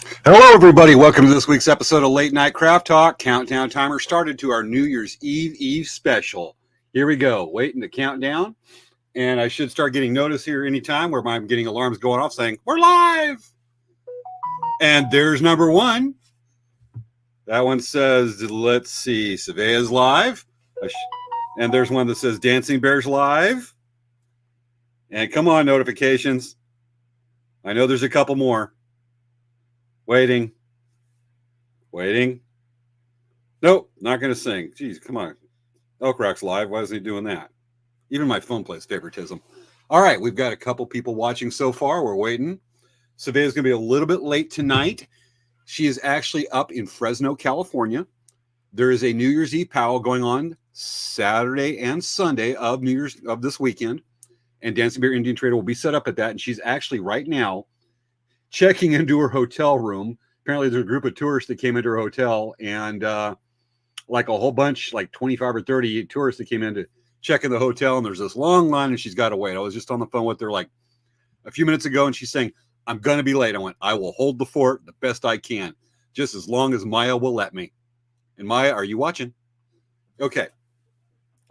Hello, everybody. Welcome to this week's episode of Late Night Craft Talk. Countdown timer started to our New Year's Eve special. Here we go. Waiting to count down. And I should start getting notice here anytime where I'm getting alarms going off saying, we're live. And there's number one. That one says, let's see, Svea's live. And there's one that says Dancing Bears live. And come on, notifications. I know there's a couple more. Waiting. Nope, not going to sing. Jeez, come on. Elk Rock's live. Why isn't he doing that? Even my phone plays favoritism. All right, we've got a couple people watching so far. We're waiting. Svea's going to be a little bit late tonight. She is actually up in Fresno, California. There is a New Year's Eve powwow going on Saturday and Sunday of New Year's of this weekend. And Dancing Bear Indian Trader will be set up at that. And she's actually right now checking into her hotel room. Apparently there's a group of tourists that came into her hotel, and like a whole bunch, like 25 or 30 tourists that came in to check in the hotel, and there's this long line and she's got to wait. I was just on the phone with her like a few minutes ago, and she's saying, I'm going to be late. I went, I will hold the fort the best I can, just as long as Maya will let me. And Maya, are you watching? Okay.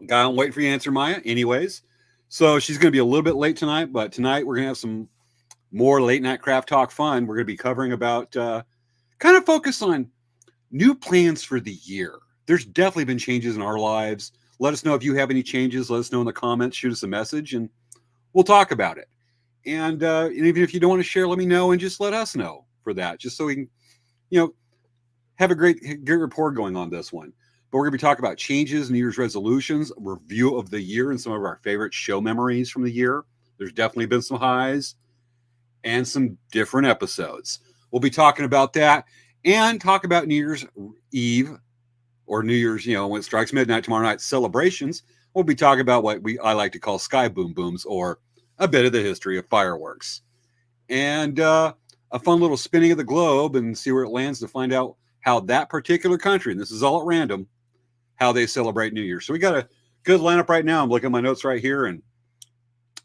Guy, I'm waiting for you to answer, Maya. Anyways, so she's going to be a little bit late tonight, but tonight we're going to have some more late night craft talk fun. We're going to be covering about kind of focus on new plans for the year. There's definitely been changes in our lives. Let us know if you have any changes. Let us know in the comments. Shoot us a message, and we'll talk about it. And even if you don't want to share, let me know and just let us know for that, just so we can, have a great rapport going on this one. But we're going to be talking about changes, New Year's resolutions, review of the year, and some of our favorite show memories from the year. There's definitely been some highs and some different episodes. We'll be talking about that and talk about New Year's Eve or New Year's, when it strikes midnight tomorrow night celebrations. We'll be talking about what I like to call sky boom booms, or a bit of the history of fireworks, and a fun little spinning of the globe and see where it lands to find out how that particular country, and this is all at random, how they celebrate New Year. So we got a good lineup right now. I'm looking at my notes right here, and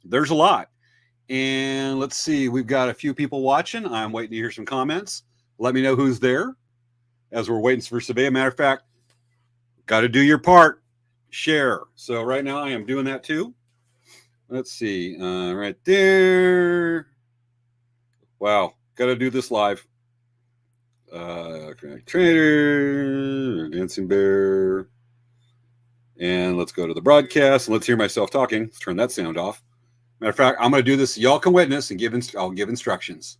there's a lot. And let's see, we've got a few people watching. I'm waiting to hear some comments. Let me know who's there as we're waiting for Svea. Matter of fact, got to do your part. Share. So right now I am doing that too. Let's see. Right there. Wow. Got to do this live. Trader, Dancing Bear. And let's go to the broadcast. And let's hear myself talking. Let's turn that sound off. Matter of fact, I'm going to do this so y'all can witness and I'll give instructions.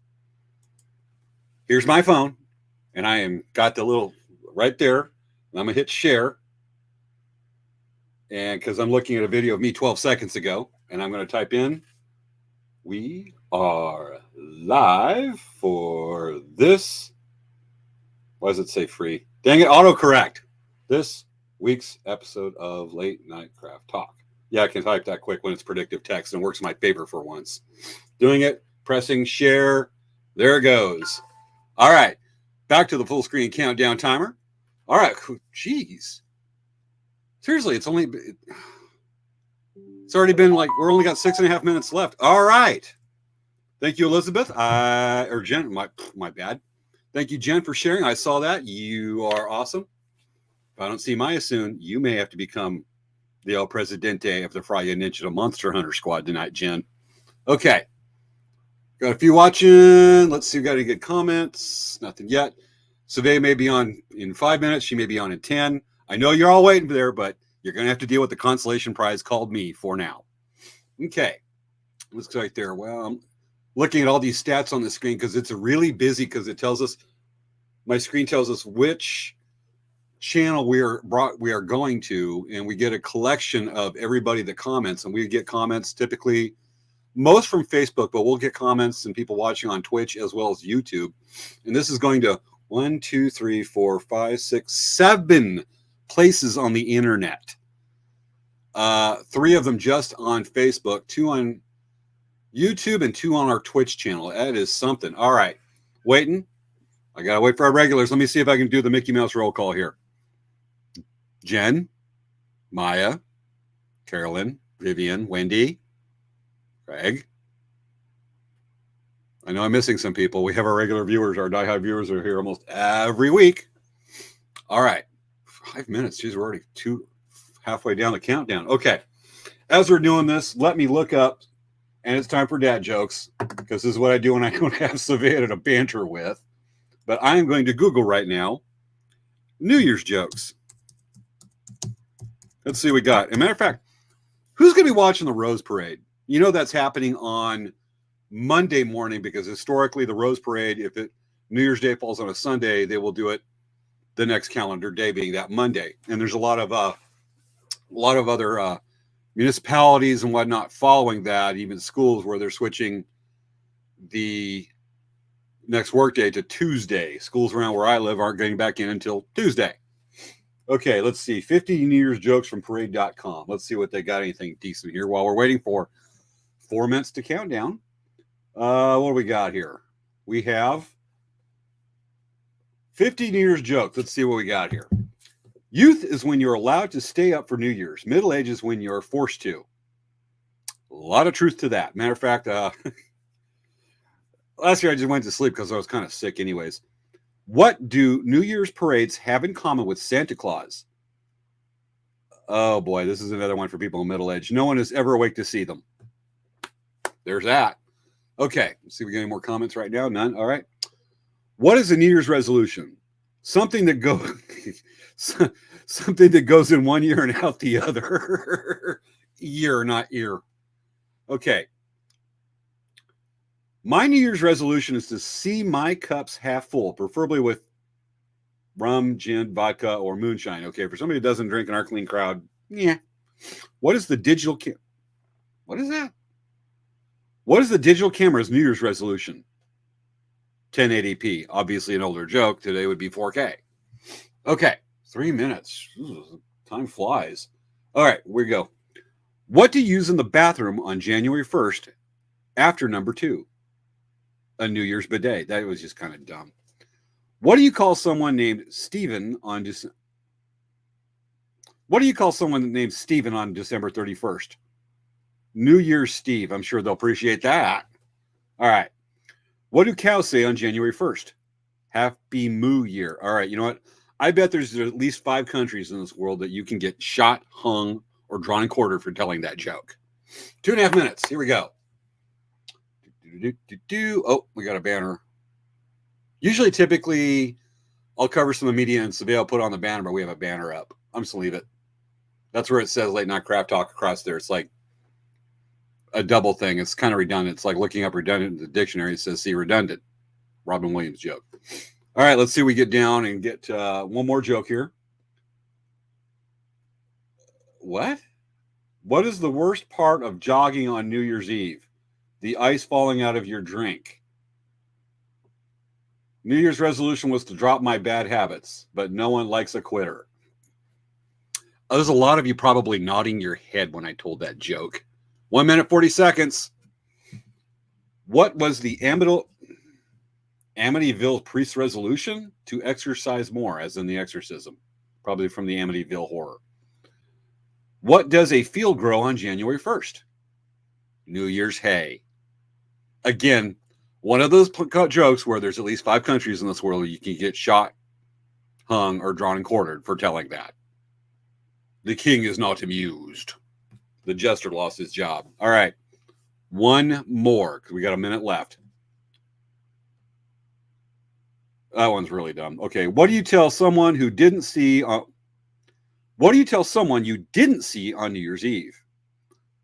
Here's my phone, and I am got the little right there. And I'm going to hit share. And because I'm looking at a video of me 12 seconds ago, and I'm going to type in, we are live for this. Why does it say free? Dang it, autocorrect. This week's episode of Late Night Craft Talk. Yeah, I can type that quick when it's predictive text, and it works in my favor for once. Doing it, pressing share. There it goes. All right, back to the full screen countdown timer. All right, geez. Seriously, it's already been we're only got 6.5 minutes left. All right. Thank you, Elizabeth. Or Jen, my bad. Thank you, Jen, for sharing. I saw that. You are awesome. If I don't see Maya soon, you may have to become the El Presidente of the Friday Ninja Monster Hunter Squad tonight, Jen. Okay. Got a few watching. Let's see. We got any good comments. Nothing yet. Svea may be on in 5 minutes. She may be on in 10. I know you're all waiting there, but you're going to have to deal with the consolation prize called me for now. Okay. Let's go right there. Well, I'm looking at all these stats on the screen because it's really busy, because it tells us, my screen tells us which channel we are going to, and we get a collection of everybody that comments, and we get comments typically most from Facebook, but we'll get comments and people watching on Twitch as well as YouTube. And this is going to 1, 2, 3, 4, 5, 6, 7 places on the internet. 3 of them just on Facebook, 2 on YouTube, and 2 on our Twitch channel. That is something. All right. Waiting. I got to wait for our regulars. Let me see if I can do the Mickey Mouse roll call here. Jen, Maya, Carolyn, Vivian, Wendy, Craig. I know I'm missing some people. We have our regular viewers, our die-hard viewers are here almost every week. All right. 5 minutes. Geez, we're already halfway down the countdown. Okay. As we're doing this, let me look up, and it's time for dad jokes, because this is what I do when I don't have Svea to banter with. But I am going to Google right now New Year's jokes. Let's see what we got. As a matter of fact, who's going to be watching the Rose Parade? You know that's happening on Monday morning, because historically the Rose Parade, if New Year's Day falls on a Sunday, they will do it the next calendar day being that Monday. And there's a lot of other municipalities and whatnot following that, even schools where they're switching the next workday to Tuesday. Schools around where I live aren't getting back in until Tuesday. Okay, let's see. 50 New Year's jokes from parade.com. Let's see what they got. Anything decent here while we're waiting for 4 minutes to count down. What do we got here? We have 50 New Year's jokes. Let's see what we got here. Youth is when you're allowed to stay up for New Year's. Middle age is when you're forced to. A lot of truth to that. Matter of fact, last year I just went to sleep because I was kind of sick anyways. What do New Year's parades have in common with Santa Claus? Oh boy, this is another one for people in middle age. No one is ever awake to see them. There's that. Okay, let's see if we get any more comments right now. None. All right. What is a New Year's resolution? Something that goes in one ear and out the other. Year, not ear. Okay. My New Year's resolution is to see my cups half full, preferably with rum, gin, vodka, or moonshine. Okay, for somebody who doesn't drink in our clean crowd, yeah. What is the digital What is that? What is the digital camera's New Year's resolution? 1080p. Obviously an older joke. Today would be 4K. Okay, 3 minutes. Ooh, time flies. All right, we go. What do you use in the bathroom on January 1st after number 2? A New Year's bidet. That was just kind of dumb. What do you call someone named Steven on December 31st? New Year's Steve. I'm sure they'll appreciate that. All right. What do cows say on January 1st? Happy Moo Year. All right. You know what? I bet there's at least 5 countries in this world that you can get shot, hung, or drawn and quartered for telling that joke. 2.5 minutes. Here we go. Oh, we got a banner. Typically, I'll cover some of the media and Svea will put on the banner, but we have a banner up. I'm just going to leave it. That's where it says Late Night Craft Talk across there. It's like a double thing. It's kind of redundant. It's like looking up redundant in the dictionary. It says, see, redundant. Robin Williams joke. All right, let's see if we get down and get one more joke here. What is the worst part of jogging on New Year's Eve? The ice falling out of your drink. New Year's resolution was to drop my bad habits, but no one likes a quitter. There's a lot of you probably nodding your head when I told that joke. 1 minute, 40 seconds. What was the Amityville priest's resolution? To exercise more, as in the exorcism. Probably from the Amityville horror. What does a field grow on January 1st? New Year's hay. Again, one of those jokes where there's at least 5 countries in this world where you can get shot, hung, or drawn and quartered for telling that. The king is not amused. The jester lost his job. All right. One more, because we got a minute left. That one's really dumb. Okay. What do you tell someone you didn't see on New Year's Eve?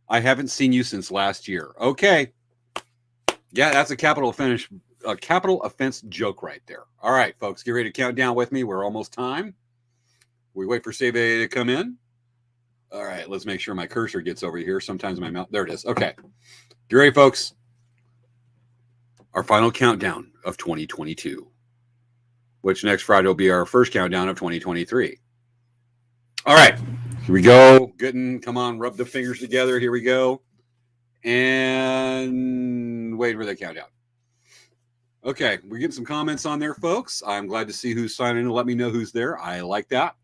I haven't seen you since last year. Okay. Yeah, that's a capital offense joke right there. All right, folks, get ready to count down with me. We're almost time. We wait for Svea to come in. All right, let's make sure my cursor gets over here. Sometimes my mouth. There it is. Okay. Get ready, folks. Our final countdown of 2022, which next Friday will be our first countdown of 2023. All right, here we go. Come on, rub the fingers together. Here we go. And wait for the countdown. Okay, we're getting some comments on there, folks. I'm glad to see who's signing in. Let me know who's there. I like that.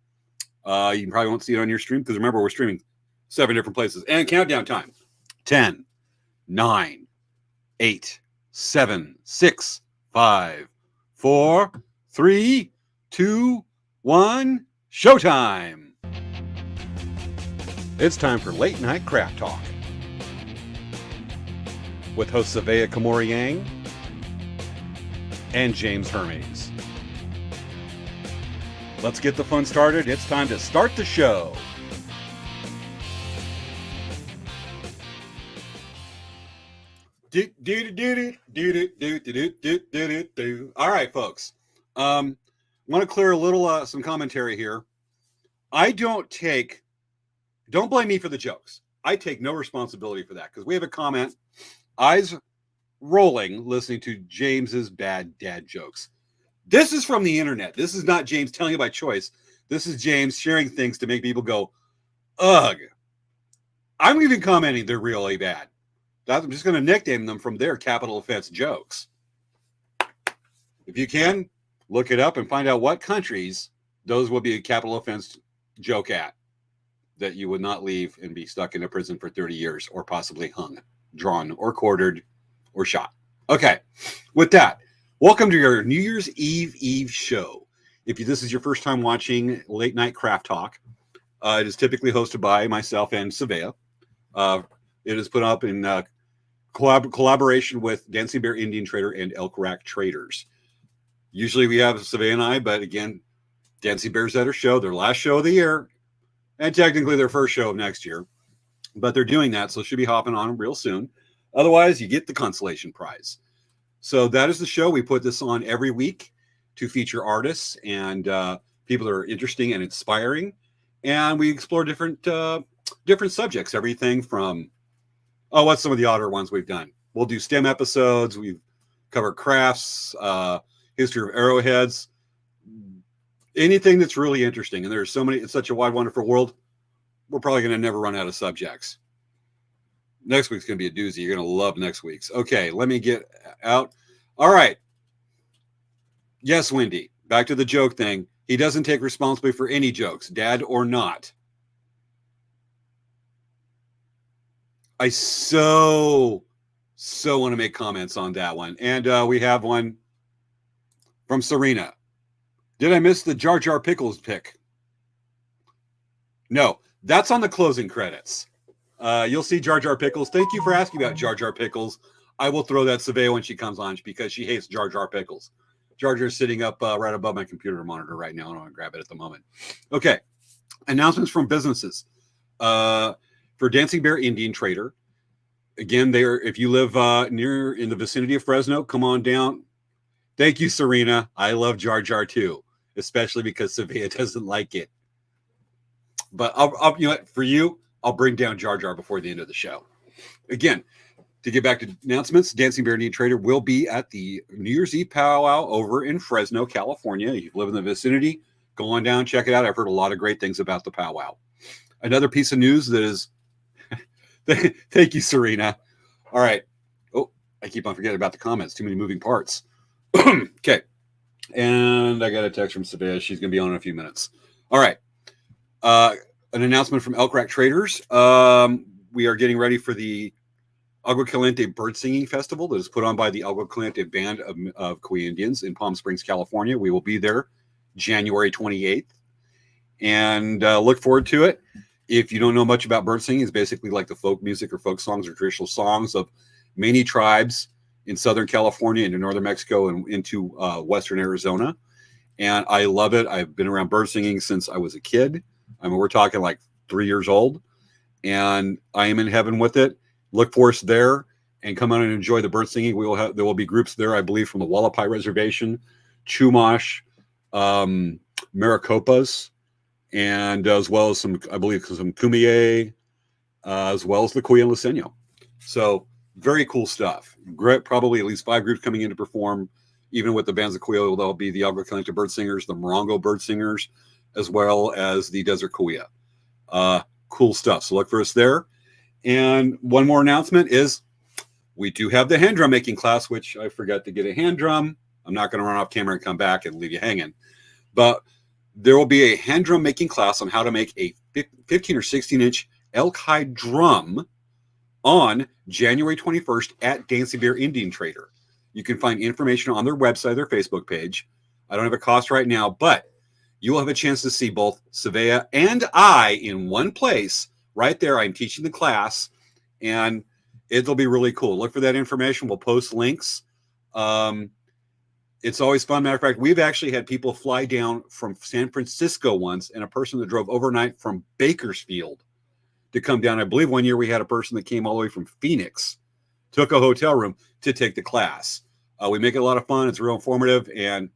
You probably won't see it on your stream because remember, we're streaming 7 different places. And countdown time. 10, 9, 8, 7, 6, 5, 4, 3, 2, 1. Showtime! It's time for Late Night Craft Talk with hosts Svea Yang and James Hermes. Let's get the fun started. It's time to start the show. All right, folks. Want to clear a little some commentary here. Don't blame me for the jokes. I take no responsibility for that because we have a comment, eyes rolling, listening to James's bad dad jokes. This is from the internet. This is not James telling you by choice. This is James sharing things to make people go, ugh. I'm even commenting they're really bad. I'm just going to nickname them from their capital offense jokes. If you can, look it up and find out what countries those will be a capital offense joke at that you would not leave and be stuck in a prison for 30 years or possibly hung, drawn, or quartered, or shot. Okay, with that, welcome to your New Year's Eve show. If this is your first time watching Late Night Craft Talk, it is typically hosted by myself and Svea. It is put up in collaboration with Dancing Bear Indian Trader and Elk Rack Traders. Usually we have Svea and I, but again, Dancing Bear's at her show, their last show of the year, and technically their first show of next year. But they're doing that, so she'll be hopping on real soon. Otherwise, you get the consolation prize. So that is the show. We put this on every week to feature artists and people that are interesting and inspiring. And we explore different subjects, everything from, what's some of the odder ones we've done? We'll do STEM episodes. We've covered crafts, history of arrowheads, anything that's really interesting. And there's so many, it's such a wide, wonderful world. We're probably going to never run out of subjects. Next week's going to be a doozy. You're going to love next week's. Okay, let me get out. All right. Yes, Wendy, back to the joke thing. He doesn't take responsibility for any jokes, dad or not. I so want to make comments on that one. And we have one from Serena. Did I miss the Jar Jar Pickles pick? No, that's on the closing credits. You'll see Jar Jar Pickles. Thank you for asking about Jar Jar Pickles. I will throw that Svea when she comes on because she hates Jar Jar Pickles. Jar Jar's sitting up right above my computer monitor right now. I don't want to grab it at the moment. Okay. Announcements from businesses. For Dancing Bear Indian Trader. Again, if you live near in the vicinity of Fresno, come on down. Thank you, Serena. I love Jar Jar too, especially because Svea doesn't like it. But I'll you know what, for you, I'll bring down Jar Jar before the end of the show. Again, to get back to announcements, Dancing Bear Indian Trader will be at the New Year's Eve powwow over in Fresno, California. If you live in the vicinity, go on down, check it out. I've heard a lot of great things about the powwow. Another piece of news that is, thank you, Serena. All right. Oh, I keep on forgetting about the comments. Too many moving parts. Okay. And I got a text from Svea. She's going to be on in a few minutes. All right. An announcement from Elk Rack Traders. We are getting ready for the Agua Caliente Bird Singing Festival that is put on by the Agua Caliente Band of Kui Indians in Palm Springs, California. We will be there January 28th and look forward to it. If you don't know much about bird singing, it's basically like the folk music or folk songs or traditional songs of many tribes in Southern California, into Northern Mexico, and into Western Arizona. And I love it. I've been around bird singing since I was a kid. I mean, we're talking like 3 years old, and I am in heaven with it. Look for us there and come out and enjoy the bird singing. There will be groups there, I believe, from the Wallapai Reservation, Chumash, Maricopas, and as well as some Kumeyaay, as well as the Kuya and Luiseño. So very cool stuff. Great, probably at least 5 groups coming in to perform. Even with the bands of Kuya, there'll be the Agua Caliente bird singers, the Morongo bird singers, as well as the Desert Kuya. Cool stuff. So look for us there. And one more announcement is we do have the hand drum making class, which I forgot to get a hand drum. I'm not going to run off camera and come back and leave you hanging. But there will be a hand drum making class on how to make a 15 or 16-inch elk hide drum on January 21st at Dancing Bear Indian Trader. You can find information on their website, their Facebook page. I don't have a cost right now, but you will have a chance to see both Svea and I in one place right there. I'm teaching the class, and it'll be really cool. Look for that information. We'll post links. It's always fun. Matter of fact, we've actually had people fly down from San Francisco once, and a person that drove overnight from Bakersfield to come down. I believe one year we had a person that came all the way from Phoenix, took a hotel room to take the class. We make it a lot of fun. It's real informative, and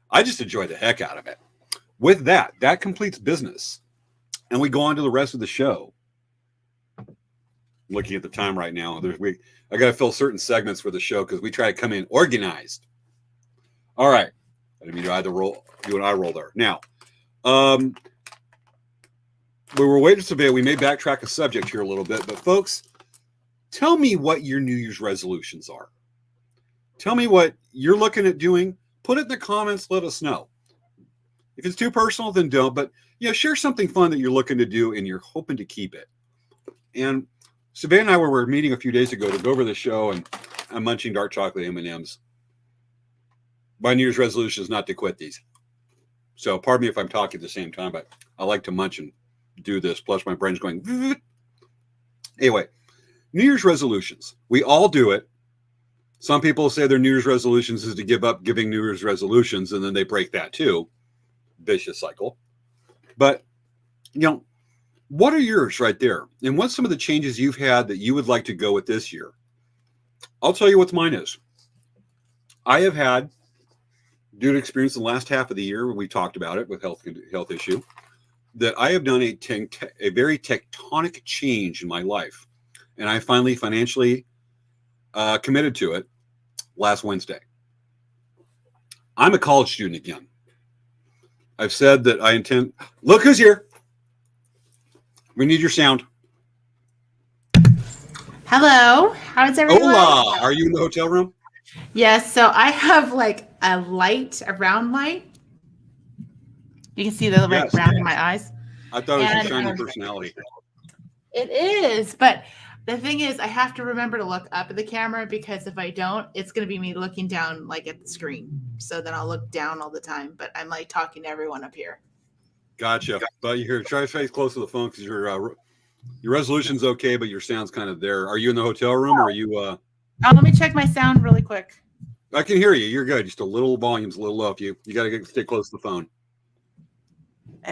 I just enjoy the heck out of it. With that, that completes business. And we go on to the rest of the show. I'm looking at the time right now. I got to fill certain segments for the show because we try to come in organized. All right. I didn't mean to either roll. You and I roll there. Now, we were waiting for Svea. We may backtrack a subject here a little bit, but folks, tell me what your New Year's resolutions are. Tell me what you're looking at doing. Put it in the comments. Let us know. If it's too personal, then don't. But share something fun that you're looking to do and you're hoping to keep it. And Svea and I were meeting a few days ago to go over the show, and I'm munching dark chocolate M&Ms. My New Year's resolution is not to quit these. So pardon me if I'm talking at the same time, but I like to munch and do this. Plus my brain's going. Anyway, New Year's resolutions. We all do it. Some people say their New Year's resolutions is to give up giving New Year's resolutions, and then they break that too. Vicious cycle. But, what are yours right there? And what's some of the changes you've had that you would like to go with this year? I'll tell you what mine is. I have had, due to experience in the last half of the year, when we talked about it with health issue, that I have done a very tectonic change in my life. And I finally financially committed to it last Wednesday. I'm a college student again. I've said that I intend. Look who's here. We need your sound. Hello. How's everyone? Hola. Are you in the hotel room? Yes. So I have like a round light. You can see the Yes. round in my eyes. I thought it was your shining personality. It is. But the thing is, I have to remember to look up at the camera, because if I don't, it's going to be me looking down like at the screen. So then I'll look down all the time. But I'm like talking to everyone up here. Gotcha. But you're try to stay close to the phone because your resolution's okay, but your sound's kind of there. Are you in the hotel room, or are you? Oh, let me check my sound really quick. I can hear you. You're good. Just a little volume's a little low. You got to stay close to the phone.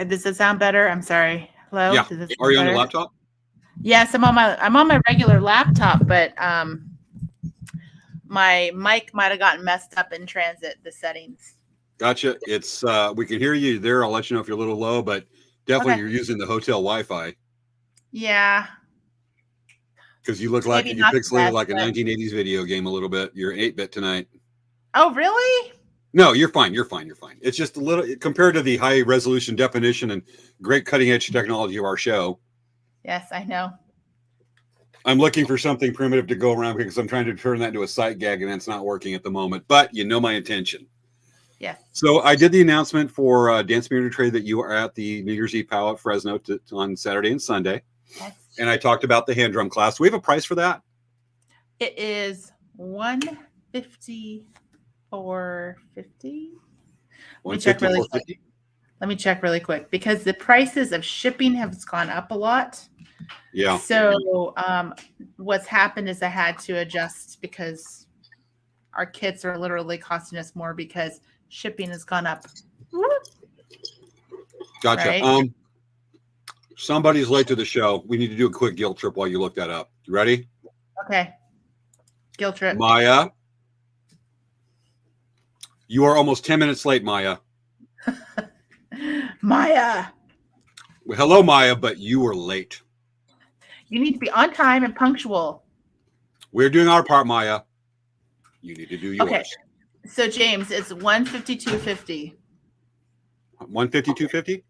Does it sound better? I'm sorry. Hello. Yeah. Are you on your laptop? Yes, I'm on my regular laptop, but my mic might have gotten messed up in transit, the settings. Gotcha. It's we can hear you there. I'll let you know if you're a little low, but definitely You're using the hotel Wi-Fi. Yeah. Because you look like you're pixelated like a 1980s video game a little bit. You're 8-bit tonight. Oh, really? No, you're fine. You're fine. You're fine. It's just a little compared to the high resolution definition and great cutting edge technology of our show. Yes, I know. I'm looking for something primitive to go around because I'm trying to turn that into a sight gag, and that's not working at the moment. But you know my intention. Yes. So I did the announcement for Dance Community Trade that you are at the New Year's Eve powwow at Fresno on Saturday and Sunday. Yes. And I talked about the hand drum class. Do we have a price for that? It is $154.50. Let me check really quick. Let me check really quick, because the prices of shipping have gone up a lot. Yeah. So what's happened is I had to adjust, because our kits are literally costing us more because shipping has gone up. Gotcha. Right? Somebody's late to the show. We need to do a quick guilt trip while you look that up. You ready? Okay. Guilt trip. Maya. You are almost 10 minutes late, Maya. Maya. Well, hello, Maya, but you were late. You need to be on time and punctual. We're doing our part, Maya. You need to do yours. Okay. So, James, it's $152.50. $152.50?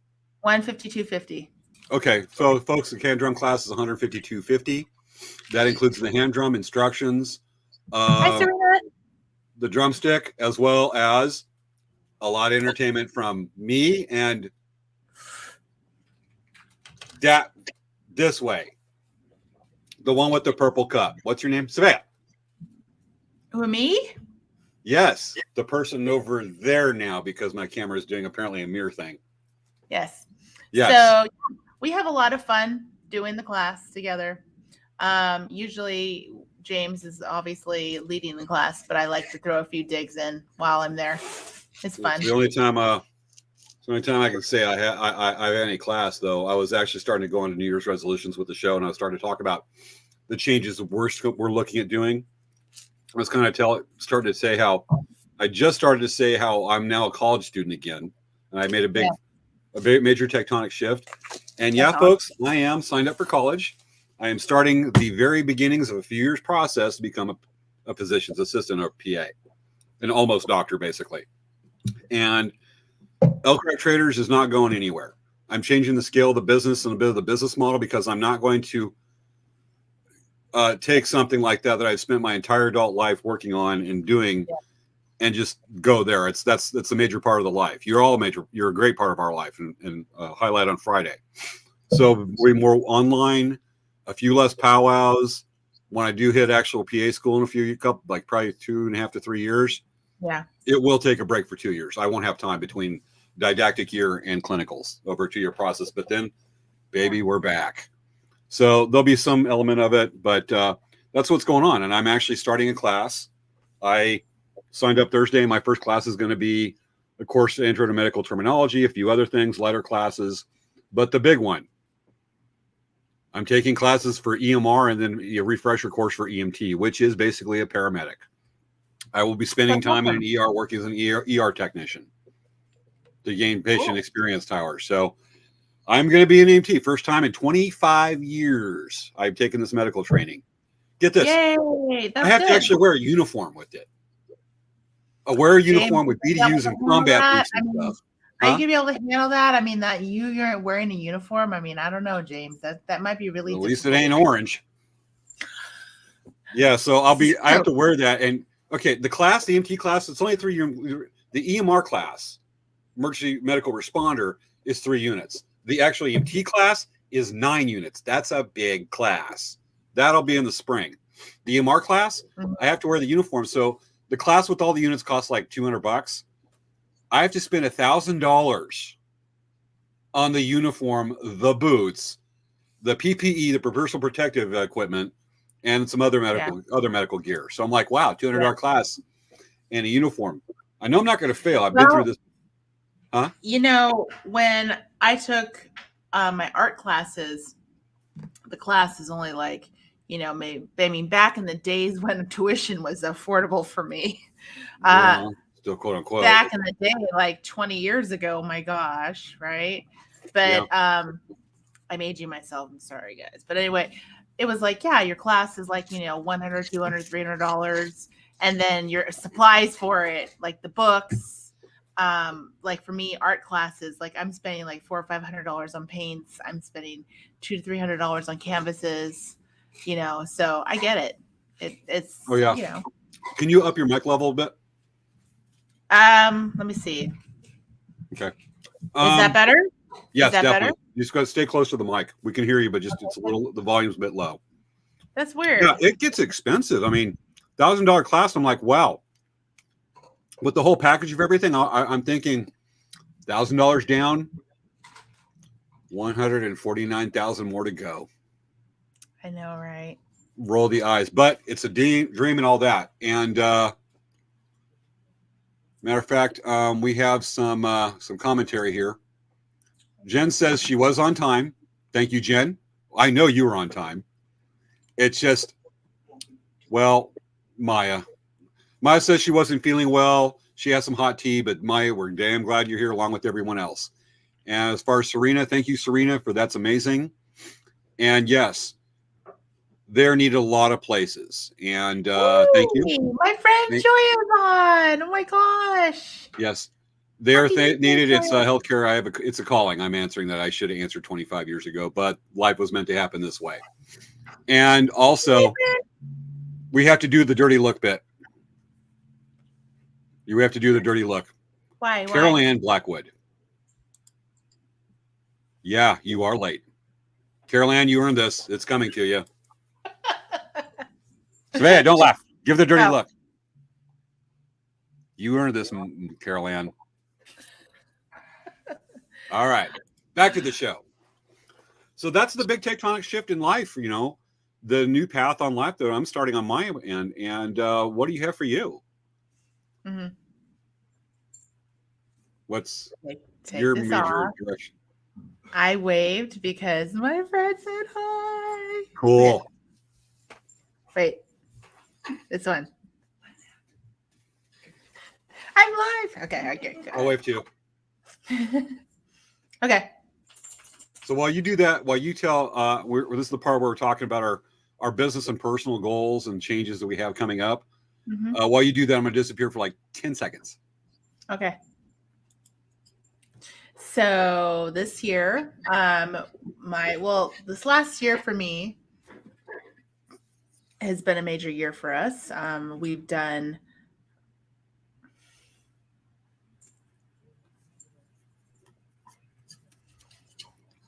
$152.50. Okay, so folks, the hand drum class is $152.50. That includes the hand drum instructions, Hi, Serena. the drumstick, as well as a lot of entertainment from me and this way. The one with the purple cup. What's your name? Svea. Who, me? Yes, the person over there now, because my camera is doing apparently a mirror thing. Yes. Yes. So we have a lot of fun doing the class together. Usually James is obviously leading the class, but I like to throw a few digs in while I'm there. It's fun. It's the only time I can say I had any class, though. I was actually starting to go into New Year's resolutions with the show, and I was starting to talk about the changes we're looking at doing. I was kind of starting to say how I just started to say how I'm now a college student again, and I made a very major tectonic shift. And yeah, That's folks, I am signed up for college. I am starting the very beginnings of a few years process to become a physician's assistant or PA, an almost doctor, basically. And Elcraft Traders is not going anywhere. I'm changing the scale of the business and a bit of the business model because I'm not going to take something like that I've spent my entire adult life working on and doing and just go there. That's a major part of the life. You're a great part of our life and highlight on Friday. So we're more online, a few less powwows. When I do hit actual PA school in like probably 2.5 to 3 years, it will take a break for 2 years. I won't have time between didactic year and clinicals over a 2-year process. But then, baby, we're back. So there'll be some element of it, but that's what's going on. And I'm actually starting a class. I signed up Thursday. My first class is going to be a course intro to medical terminology, a few other things, lighter classes. But the big one, I'm taking classes for EMR and then a refresher course for EMT, which is basically a paramedic. I will be spending time in an ER working as an ER technician to gain patient experience hours. So I'm going to be an EMT. First time in 25 years I've taken this medical training. Get this. Yay, I have to actually wear a uniform with it. Wear a uniform with BDUs and combat boots and stuff. Are you gonna be able to handle that? I mean, that you're wearing a uniform. I mean, I don't know, James. That might be really. At least it ain't orange. Yeah, so I have to wear that. And okay, the EMT class, it's only 3 years. The EMR class, emergency medical responder, is 3 units. The actual EMT class is 9 units. That's a big class. That'll be in the spring. The EMR class, I have to wear the uniform. So the class with all the units costs like $200. I have to spend $1,000 on the uniform, the boots, the PPE, the personal protective equipment, and some other medical gear. So I'm like, wow, $200 class and a uniform. I know I'm not going to fail. I've been through this. Huh? You know, when I took my art classes, the class is only like, back in the days when tuition was affordable for me. Still quote unquote. Back in the day, like 20 years ago, my gosh, right? But I made you myself. I'm sorry, guys. But anyway, it was like, your class is like, $100, $200, $300. And then your supplies for it, like the books. Like for me, art classes, like I'm spending like $400 or $500 on paints. I'm spending $200 to $300 on canvases, so I get it. It's, Can you up your mic level a bit? Let me see. Okay. Is that better? Yes, definitely. Better? You just got to stay close to the mic. We can hear you, but just the volume's a bit low. That's weird. Yeah, it gets expensive. I mean, $1,000 class. I'm like, wow. With the whole package of everything, I'm thinking $1,000 down, 149,000 more to go. I know, right? Roll the eyes, but it's a dream and all that. And matter of fact, we have some commentary here. Jen says she was on time. Thank you, Jen. I know you were on time. It's just, well, Maya says she wasn't feeling well. She has some hot tea, but Maya, we're damn glad you're here along with everyone else. And as far as Serena, thank you, Serena, for that's amazing. And yes, they're needed a lot of places. And thank you. My friend Joy is on. Oh my gosh. Yes. They're needed. It's healthcare. It's a calling. I'm answering that I should have answered 25 years ago, but life was meant to happen this way. And also, we have to do the dirty look bit. You have to do the dirty look. Why? Carol Ann Blackwood. Yeah, you are late. Carol Ann, you earned this. It's coming to you. Svea, don't laugh. Give the dirty look. You earned this, Carol Ann. All right, back to the show. So that's the big tectonic shift in life, the new path on life that I'm starting on my end. And what do you have for you? Mm-hmm. What's Take your this major off. direction? I waved because my friend said hi. Cool. Okay. Wait, this one. I'm live. Okay. I'll wave too. Okay. So while you do that, while you tell, this is the part where we're talking about our business and personal goals and changes that we have coming up. Mm-hmm. While you do that, I'm going to disappear for like 10 seconds. Okay. So this year, this last year for me has been a major year for us. We've done.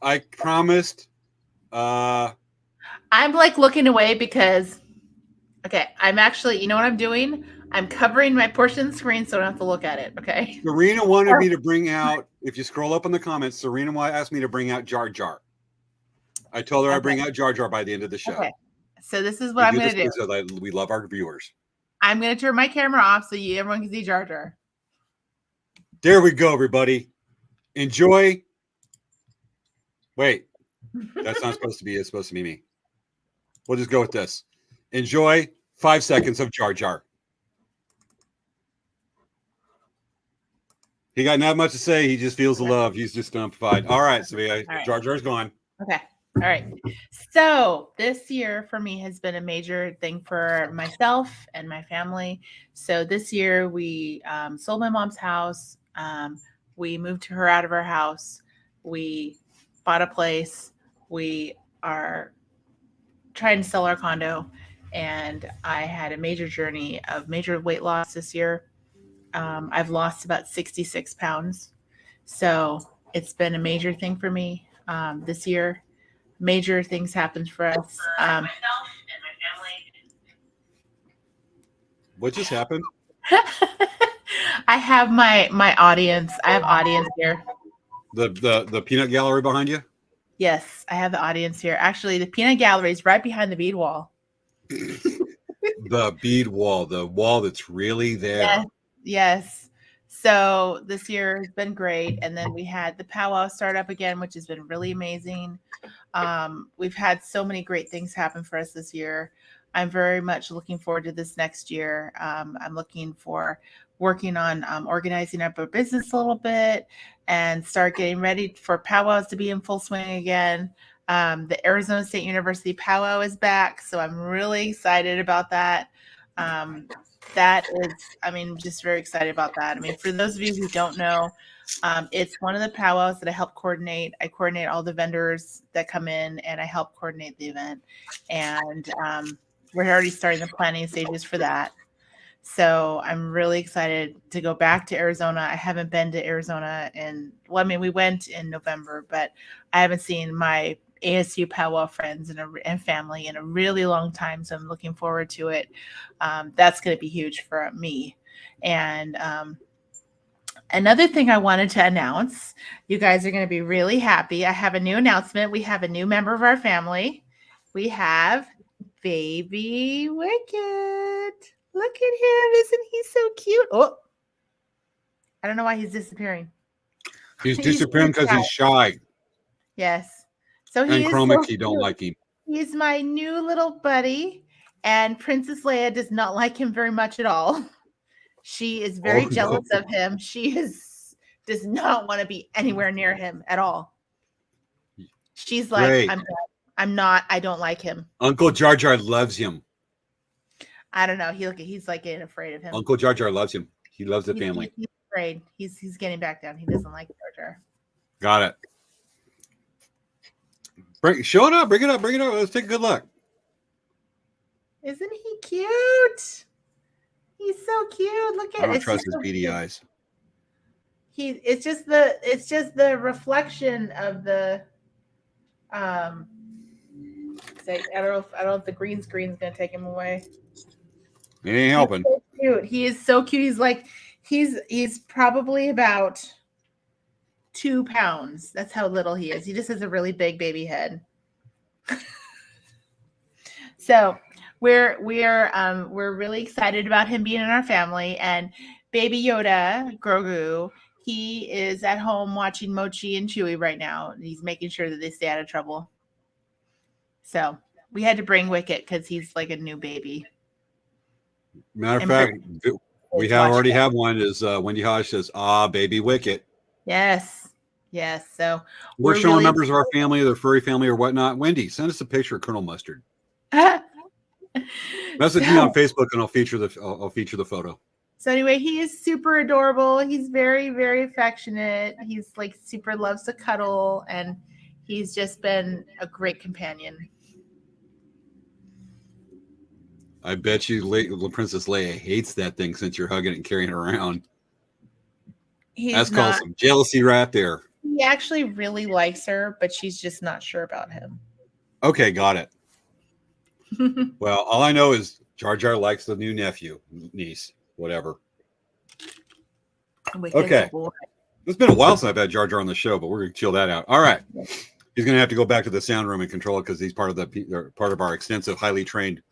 I promised. I'm like looking away because, okay, I'm actually, you know what I'm doing? I'm covering my portion screen so I don't have to look at it. Okay. Serena wanted me to bring out, if you scroll up in the comments, Serena asked me to bring out Jar Jar. I told her I'd bring out Jar Jar by the end of the show. Okay. So this is what I'm going to do. Because we love our viewers. I'm going to turn my camera off so everyone can see Jar Jar. There we go, everybody. Enjoy. Wait, that's not supposed to be. It's supposed to be me. We'll just go with this. Enjoy 5 seconds of Jar Jar. He got not much to say. He just feels the love. He's just stupefied. All right, Svea. Right. Jar Jar's gone. Okay. All right. So this year for me has been a major thing for myself and my family. So this year we sold my mom's house. We moved her out of our house. We bought a place. We are trying to sell our condo. And I had a major journey of major weight loss this year. I've lost about 66 pounds. So it's been a major thing for me this year. Major things happened for us. Myself and my family. What just happened? I have my audience. I have audience here. The peanut gallery behind you? Yes, I have the audience here. Actually, the peanut gallery is right behind the bead wall. The bead wall, the wall that's really there. Yes. So this year has been great. And then we had the powwow start up again, which has been really amazing. We've had so many great things happen for us this year. I'm very much looking forward to this next year. I'm looking for working on organizing up our business a little bit and start getting ready for powwows to be in full swing again. The Arizona State University powwow is back, so I'm really excited about that. Just very excited about that. I mean, for those of you who don't know, it's one of the powwows that I help coordinate. I coordinate all the vendors that come in and I help coordinate the event. And we're already starting the planning stages for that. So I'm really excited to go back to Arizona. I haven't been to Arizona we went in November, but I haven't seen my ASU powwow friends and family in a really long time. So I'm looking forward to it. That's going to be huge for me. And another thing I wanted to announce, you guys are going to be really happy. I have a new announcement. We have a new member of our family. We have baby Wicked. Look at him. Isn't he so cute? Oh, I don't know why he's disappearing. He's disappearing because he's shy. Yes. So he and Chromix, don't like him. He's my new little buddy, and Princess Leia does not like him very much at all. She is very jealous of him. She does not want to be anywhere near him at all. She's like, great. I don't like him. Uncle Jar Jar loves him. I don't know. He's like getting afraid of him. Uncle Jar Jar loves him. He loves the family. He's afraid. He's getting back down. He doesn't like Jar Jar. Got it. Show it up. Bring it up. Let's take a good look. Isn't he cute? He's so cute. Look at it. I don't trust his beady eyes. It's just the reflection of the I don't know if the green screen's gonna take him away. It ain't helping. So cute. He is so cute. He's probably about 2 pounds. That's how little he is. He just has a really big baby head. So we're really excited about him being in our family. And Baby Yoda, Grogu, he is at home watching Mochi and Chewie right now. And he's making sure that they stay out of trouble. So we had to bring Wicket because he's like a new baby. Matter of And fact, we watching already it. have one. Is Wendy Hodge says, "Ah, baby Wicket." Yes. Yes. So We're we're showing really members of our family, their furry family, or whatnot. Wendy, send us a picture of Colonel Mustard. Message me on Facebook, and I'll feature the photo. So anyway, he is super adorable. He's very, very affectionate. He's like super loves to cuddle, and he's just been a great companion. I bet you Princess Leia hates that thing since you're hugging it and carrying it around. That's called some jealousy right there. He actually really likes her, but she's just not sure about him. Okay, got it. Well, all I know is Jar Jar likes the new nephew, niece, whatever. Okay. It's been a while since I've had Jar Jar on the show, but we're going to chill that out. All right. He's going to have to go back to the sound room and control it because he's part of our extensive, highly trained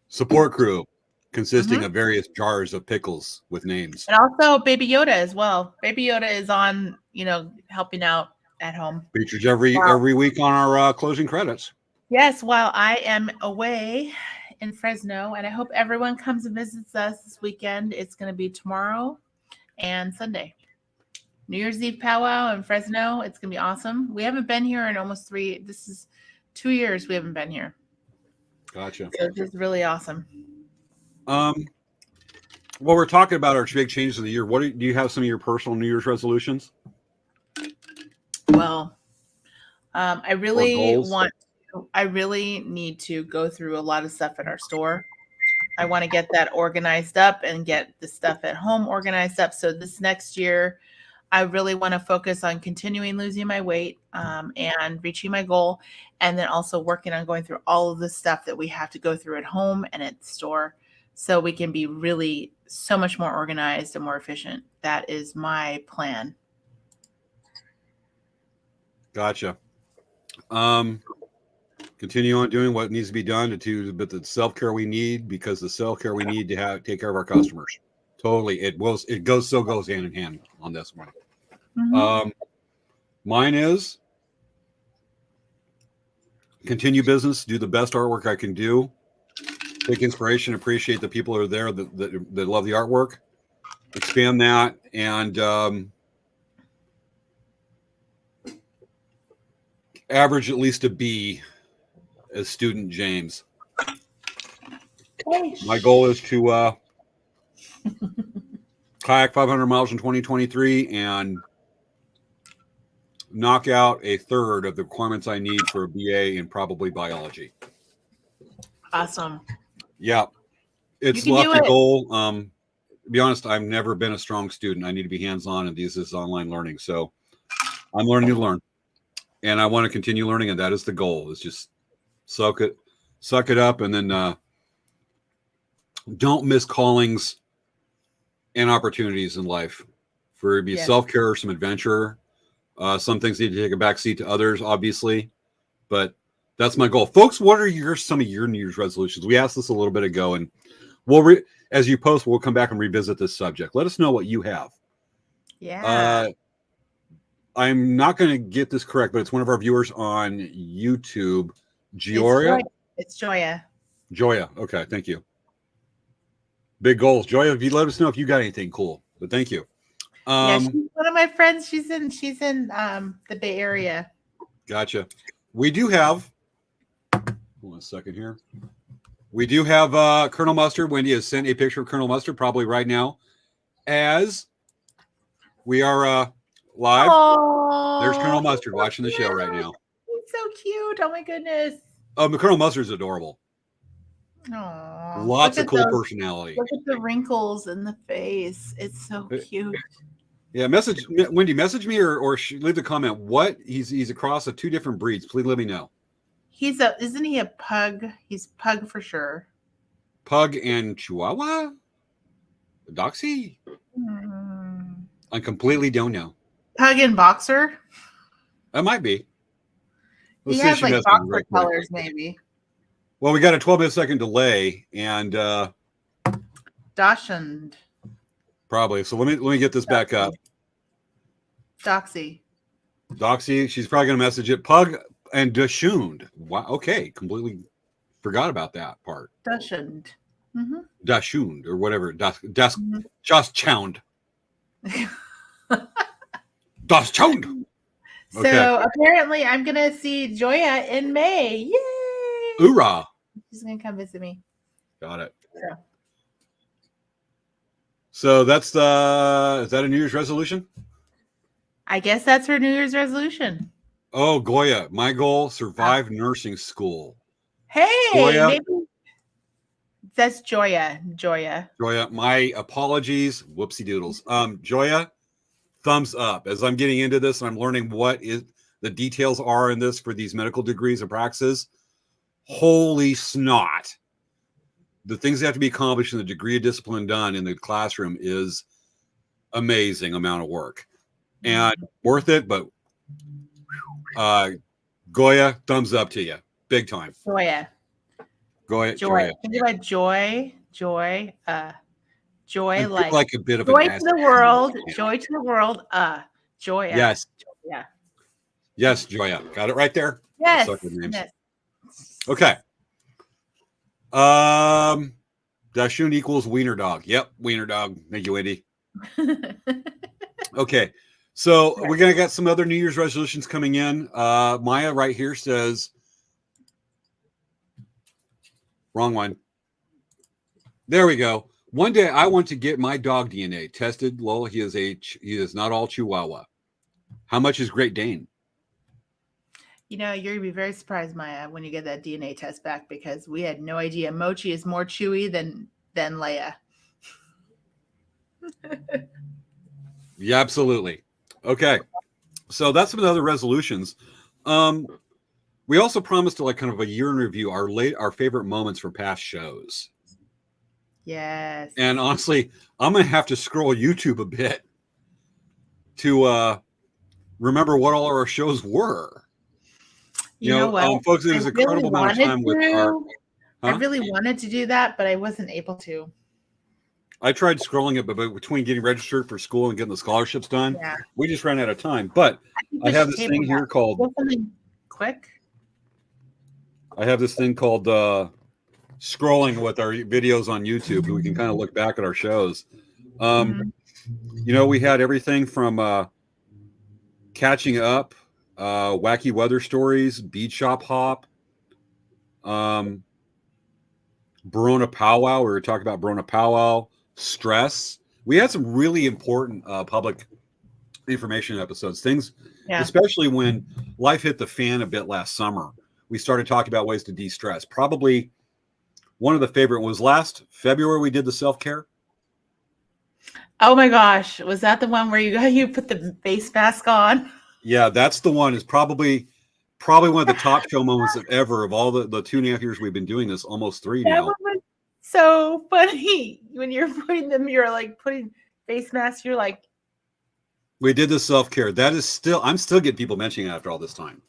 support crew consisting of various jars of pickles with names. And also Baby Yoda as well. Baby Yoda is on, helping out at home. Features every week on our closing credits. Yes, while I am away in Fresno, and I hope everyone comes and visits us this weekend. It's going to be tomorrow and Sunday. New Year's Eve powwow in Fresno. It's going to be awesome. We haven't been here in almost this is 2 years we haven't been here. Gotcha. So it's really awesome. Well, we're talking about our big changes of the year. Do you have some of your personal New Year's resolutions? Well, I really need to go through a lot of stuff at our store. I want to get that organized up and get the stuff at home organized up. So this next year, I really want to focus on continuing losing my weight and reaching my goal. And then also working on going through all of the stuff that we have to go through at home and at the store so we can be really so much more organized and more efficient. That is my plan. Gotcha. Continue on doing what needs to be done but the self-care we need, because the self-care we need to take care of our customers. Totally. It goes hand in hand on this one. Mm-hmm. Mine is continue business, do the best artwork I can do, take inspiration, appreciate the people who are there that love the artwork, expand that, and average at least a B as student James. My goal is to kayak 500 miles in 2023 and knock out a third of the requirements I need for a BA in probably biology. Awesome. Yeah. It's a lofty goal. To be honest, I've never been a strong student. I need to be hands-on, and this is online learning. So I'm learning to learn. And I want to continue learning, and that is the goal. Is just suck it up, and then don't miss callings and opportunities in life. For it be self-care or some adventure. Some things need to take a backseat to others, obviously, but that's my goal. Folks, what are some of your New Year's resolutions? We asked this a little bit ago, and as you post, we'll come back and revisit this subject. Let us know what you have. Yeah. I'm not going to get this correct, but it's one of our viewers on YouTube. Gioria? It's Joya. Joya. Okay, thank you. Big goals. Joya, if you let us know if you got anything cool, but thank you. Yeah, she's one of my friends. She's in the Bay Area. Gotcha. We do have, hold on a second here. We do have Colonel Mustard. Wendy has sent a picture of Colonel Mustard probably right now as we are live. Aww, there's Colonel Mustard watching the show right now. He's so cute. Oh my goodness. Colonel Mustard's adorable. Aww. Lots of cool personality. Look at the wrinkles in the face. It's so cute. Yeah, Wendy, message me or leave the comment. What he's across of 2 different breeds. Please let me know. Isn't he a pug? He's pug for sure. Pug and Chihuahua? Doxy? Hmm. I completely don't know. Pug and boxer. That might be. Let's He see if has she like messaged me boxer right quick. colors, maybe. Well, we got a 12-second delay, and Dachshund. probably. So let me get this back up. Doxy. Doxy, she's probably going to message it. Pug and Dachshund. Wow. Okay. Completely forgot about that part. Dachshund. Mm-hmm. Dachshund or whatever. Dachshund. Dachshund. So Okay. apparently I'm going to see Joya in May. Yay! Hoorah. She's going to come visit me. Got it. Yeah. So that's is that a New Year's resolution? I guess that's her New Year's resolution. Oh, Goya, my goal, survive nursing school. Hey, Goya, maybe that's Joya. Joya, my apologies. Whoopsie doodles. Joya, thumbs up. As I'm getting into this and I'm learning what is the details are in this for these medical degrees and practices. Holy snot. The things that have to be accomplished and the degree of discipline done in the classroom is amazing amount of work. And worth it, but Goya, thumbs up to you. Big time. Joya. Goya, Joy. Joya. Think about joy, like a bit of joy an to the world, joy to the world, joy. Yes. Yeah. Yes, Joya. Got it right there? Yes. Names. Yes. Okay. Dachshund equals wiener dog. Yep, wiener dog. Thank you, Wendy. Okay. So we're gonna get some other New Year's resolutions coming in. Maya right here says wrong one. There we go. One day I want to get my dog DNA tested. Lol, he is not all Chihuahua. How much is Great Dane? You know, you're gonna be very surprised, Maya, when you get that DNA test back because we had no idea Mochi is more chewy than Leia. Yeah, absolutely. Okay. So that's some other resolutions. We also promised to like kind of a year in review our favorite moments from past shows. Yes. And honestly, I'm gonna have to scroll YouTube a bit to remember what all our shows were. You know what, folks, it was an incredible amount of time with our. I really wanted to do that, but I wasn't able to. I tried scrolling it, but between getting registered for school and getting the scholarships done, Yeah. we just ran out of time. But I have this thing here called something quick. I have this thing called scrolling with our videos on YouTube. We can kind of look back at our shows. You know, we had everything from catching up, wacky weather stories, bead shop hop, Barona powwow. We were talking about Barona powwow, stress. We had some really important public information episodes. Things, especially when life hit the fan a bit last summer. We started talking about ways to de-stress. Probably one of the favorite was last February. We did the self-care. Oh my gosh, was that the one where you put the face mask on? Yeah, that's the one. Is probably one of the top show moments ever of all the 2.5 years we've been doing this, almost 3 now. That was so funny when you're putting them. You're like putting face masks. You're like, we did the self-care. That is still, I'm still getting people mentioning it after all this time.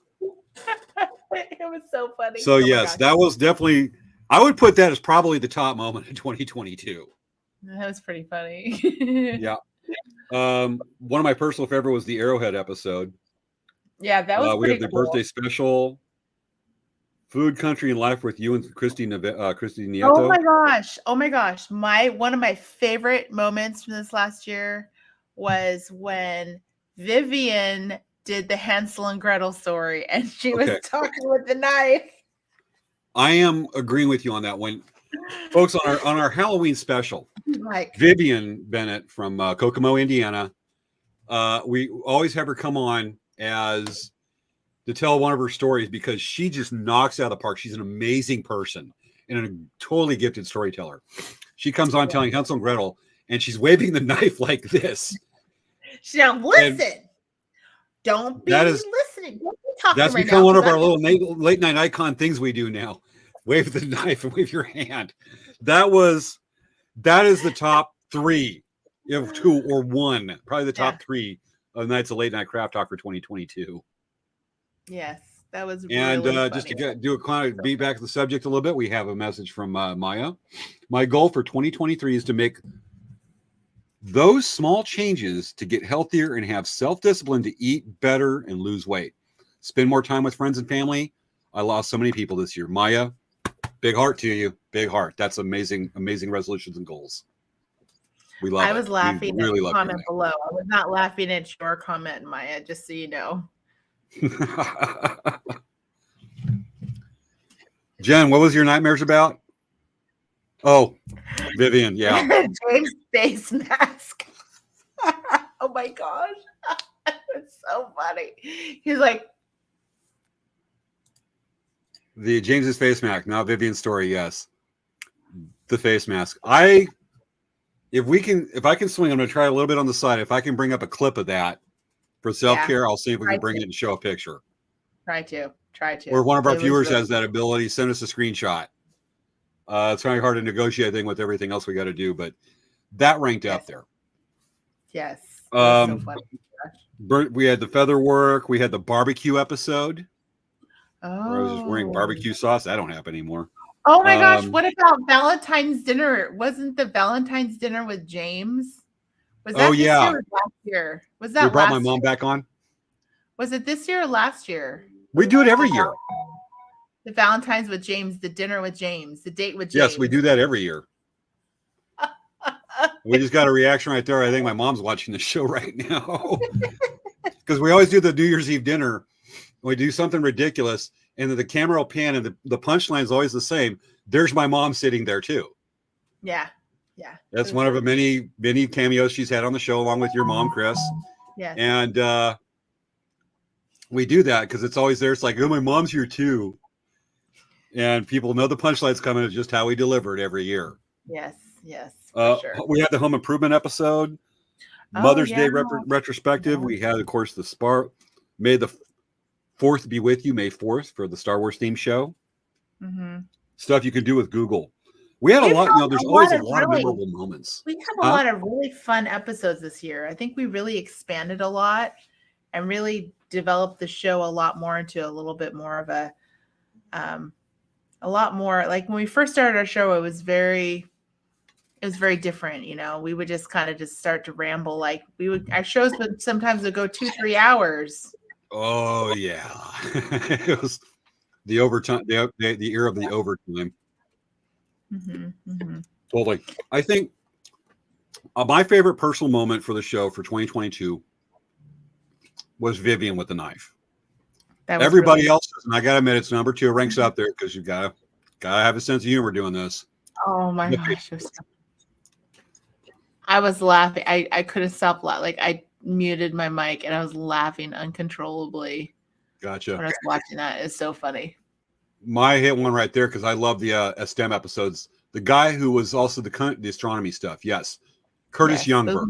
It was so funny. So yes, that was definitely. I would put that as probably the top moment in 2022. That was pretty funny. Yeah. One of my personal favorite was the Arrowhead episode. Yeah, that was we pretty have the cool. birthday special, Food, Country, and Life with you and Christy Nieto. Oh my gosh. One of my favorite moments from this last year was when Vivian did the Hansel and Gretel story and she was talking with the knife. I am agreeing with you on that one. Folks, on our Halloween special, Vivian Bennett from Kokomo, Indiana, we always have her come on as to tell one of her stories because she just knocks out of the park. She's an amazing person and a totally gifted storyteller. She comes on telling Hansel and Gretel, and she's waving the knife like this. Now listen. Don't be listening. Don't be talking that's right become now, one of our little late night icon things we do now. Wave the knife and wave your hand. That is the top 3. You have 2 or 1, probably the top Yeah. 3 of Nights of Late Night Craft Talk for 2022. Yes, that was And really just funny. to do a kind of beat back to the subject a little bit, we have a message from Maya. My goal for 2023 is to make those small changes to get healthier and have self-discipline to eat better and lose weight. Spend more time with friends and family. I lost so many people this year. Maya, big heart to you. Big heart. That's amazing, amazing resolutions and goals. We love I it. was laughing We really at the love comment below. I was not laughing at your comment, Maya, just so you know. Jen, what was your nightmares about? Oh, Vivian, yeah. James face mask. Oh my gosh. It's so funny. He's like, The James's face mask, not Vivian's story, yes. The face mask. If I can swing, I'm gonna try a little bit on the side. If I can bring up a clip of that for self-care, I'll see if we can bring it and show a picture. Try to. Or if one of our It was viewers really- has that ability, send us a screenshot. It's kind of hard to negotiate thing with everything else we got to do, but that ranked up there. Yes. It was so funny. We had the feather work. We had the barbecue episode where I was just wearing Oh. barbecue sauce. That don't happen anymore. Oh my gosh, what about Valentine's dinner? Wasn't the Valentine's dinner with James? Was that this year or last year? Was that we brought my last mom year? back on? Was it this year or last year? We do it every year. The Valentine's with James, the dinner with James, the date with James. Yes, we do that every year. We just got a reaction right there. I think my mom's watching the show right now. Because we always do the New Year's Eve dinner. We do something ridiculous, and then the camera will pan, and the punchline is always the same. There's my mom sitting there too. Yeah. Yeah. That's one of the many cameos she's had on the show, along with your mom, Chris. Yeah. And we do that because it's always there. It's like, oh, my mom's here too. And people know the punchline's coming. It's just how we deliver it every year. Yes. Yes. For sure. We had the home improvement episode, Mother's Day retrospective. Yeah. We had, of course, the Spark. May the 4th be with you, May 4th, for the Star Wars themed show. Mm-hmm. Stuff you can do with Google. We had a lot, there's always a lot of memorable moments. We had a lot of really fun episodes this year. I think we really expanded a lot and really developed the show a lot more into a little bit more of a lot more, like when we first started our show, it was very different. You know, we would just kind of just start to ramble. Like our shows would sometimes go 2-3 hours. Oh yeah. It was the overtime, the era of the overtime. Mm-hmm, mm-hmm. Totally. I think my favorite personal moment for the show for 2022 was Vivian with the knife. Everybody else does, and I gotta admit, it's number 2. It ranks up there because you gotta have a sense of humor doing this. Oh my gosh. I was laughing. I couldn't stop laughing. Like I muted my mic and I was laughing uncontrollably. Gotcha. When I was watching that, it's so funny. My hit one right there because I love the STEM episodes. The guy who was also the astronomy stuff. Yes, Curtis Youngberg.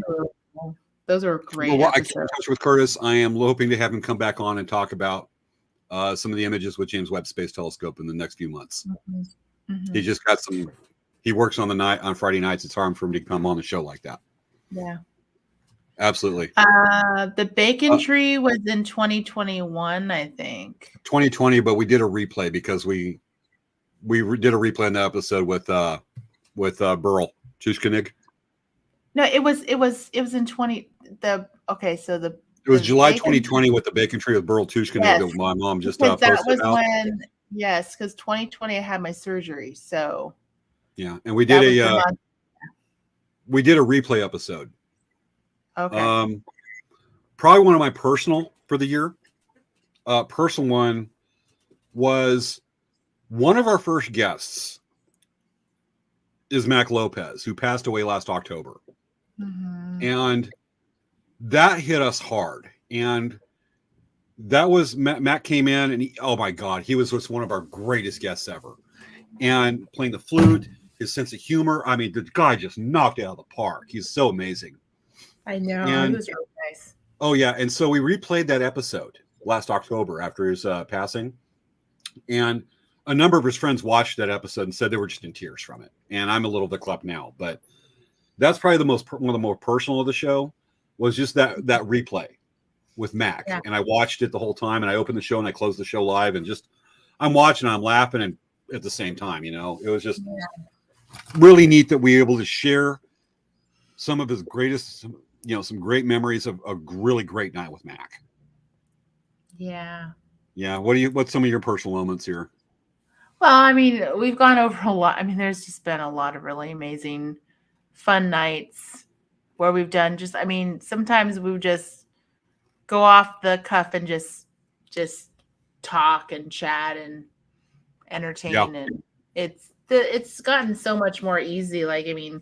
Those were great. Well, I keep in touch with Curtis. I am hoping to have him come back on and talk about some of the images with James Webb Space Telescope in the next few months. Mm-hmm. Mm-hmm. He just got some. He works on Friday nights. It's hard for him to come on the show like that. Yeah. Absolutely. The Bacon Tree was in 2021, I think. 2020, but we did a replay because we did a replay in the episode with Burl Tushkanig. No, it was in 20. It was July 2020 with the Bacon Tree with Burl Tushkanig. Yes. My mom just posted that was out. Because 2020 I had my surgery, so. Yeah, and we did we did a replay episode. Okay. Probably one of my personal for the year. Personal one was one of our first guests is Mac Lopez, who passed away last October. Mm-hmm. And that hit us hard. And that was Mac came in and oh my God, he was just one of our greatest guests ever. And playing the flute, his sense of humor. I mean, the guy just knocked it out of the park. He's so amazing. I know. It was really nice. Oh, yeah. And so we replayed that episode last October after his passing. And a number of his friends watched that episode and said they were just in tears from it. And I'm a little bit clucked now. But That's probably the most one of the more personal of the show was just that replay with Mac, Yeah. and I watched it the whole time, and I opened the show and I closed the show live, and just I'm watching, I'm laughing, and at the same time, it was just really neat that we were able to share some of his greatest, some great memories of a really great night with Mac. Yeah. Yeah. What's some of your personal moments here? Well, I mean, we've gone over a lot. I mean, there's just been a lot of really amazing, fun nights where we've done just, I mean, sometimes we would just go off the cuff and just talk and chat and Yeah. entertain. And it's gotten so much more easy. Like, I mean,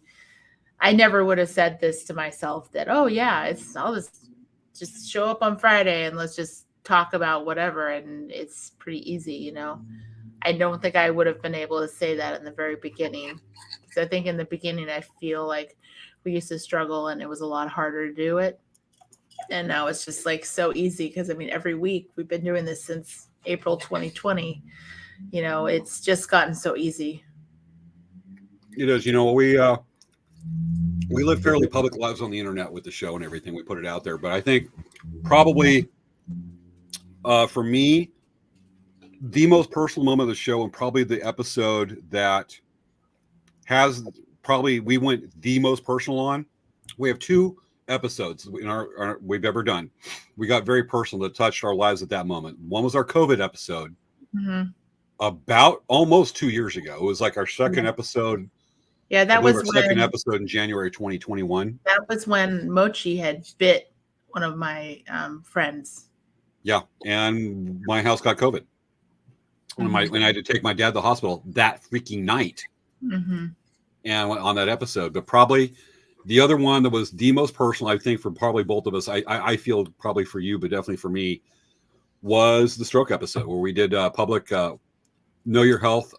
I never would have said this to myself that, oh yeah, I'll just show up on Friday and let's just talk about whatever. And it's pretty easy. I don't think I would have been able to say that in the very beginning. So I think in the beginning, I feel like we used to struggle and it was a lot harder to do it. And now it's just like so easy because I mean, every week we've been doing this since April 2020. It's just gotten so easy. It is. We live fairly public lives on the internet with the show and everything. We put it out there, but I think probably for me, the most personal moment of the show, and probably the episode that has probably we went the most personal on. We have two episodes in our we've ever done. We got very personal that touched our lives at that moment. One was our COVID episode about almost 2 years ago. It was like our second episode. Yeah, I that believe was our second episode in January 2021. That was when Mochi had bit one of my friends. Yeah, and my house got COVID. When I had to take my dad to the hospital that freaking night. And on that episode, but probably the other one that was the most personal, I think, for probably both of us, I feel probably for you, but definitely for me, was the stroke episode where we did public Know Your Health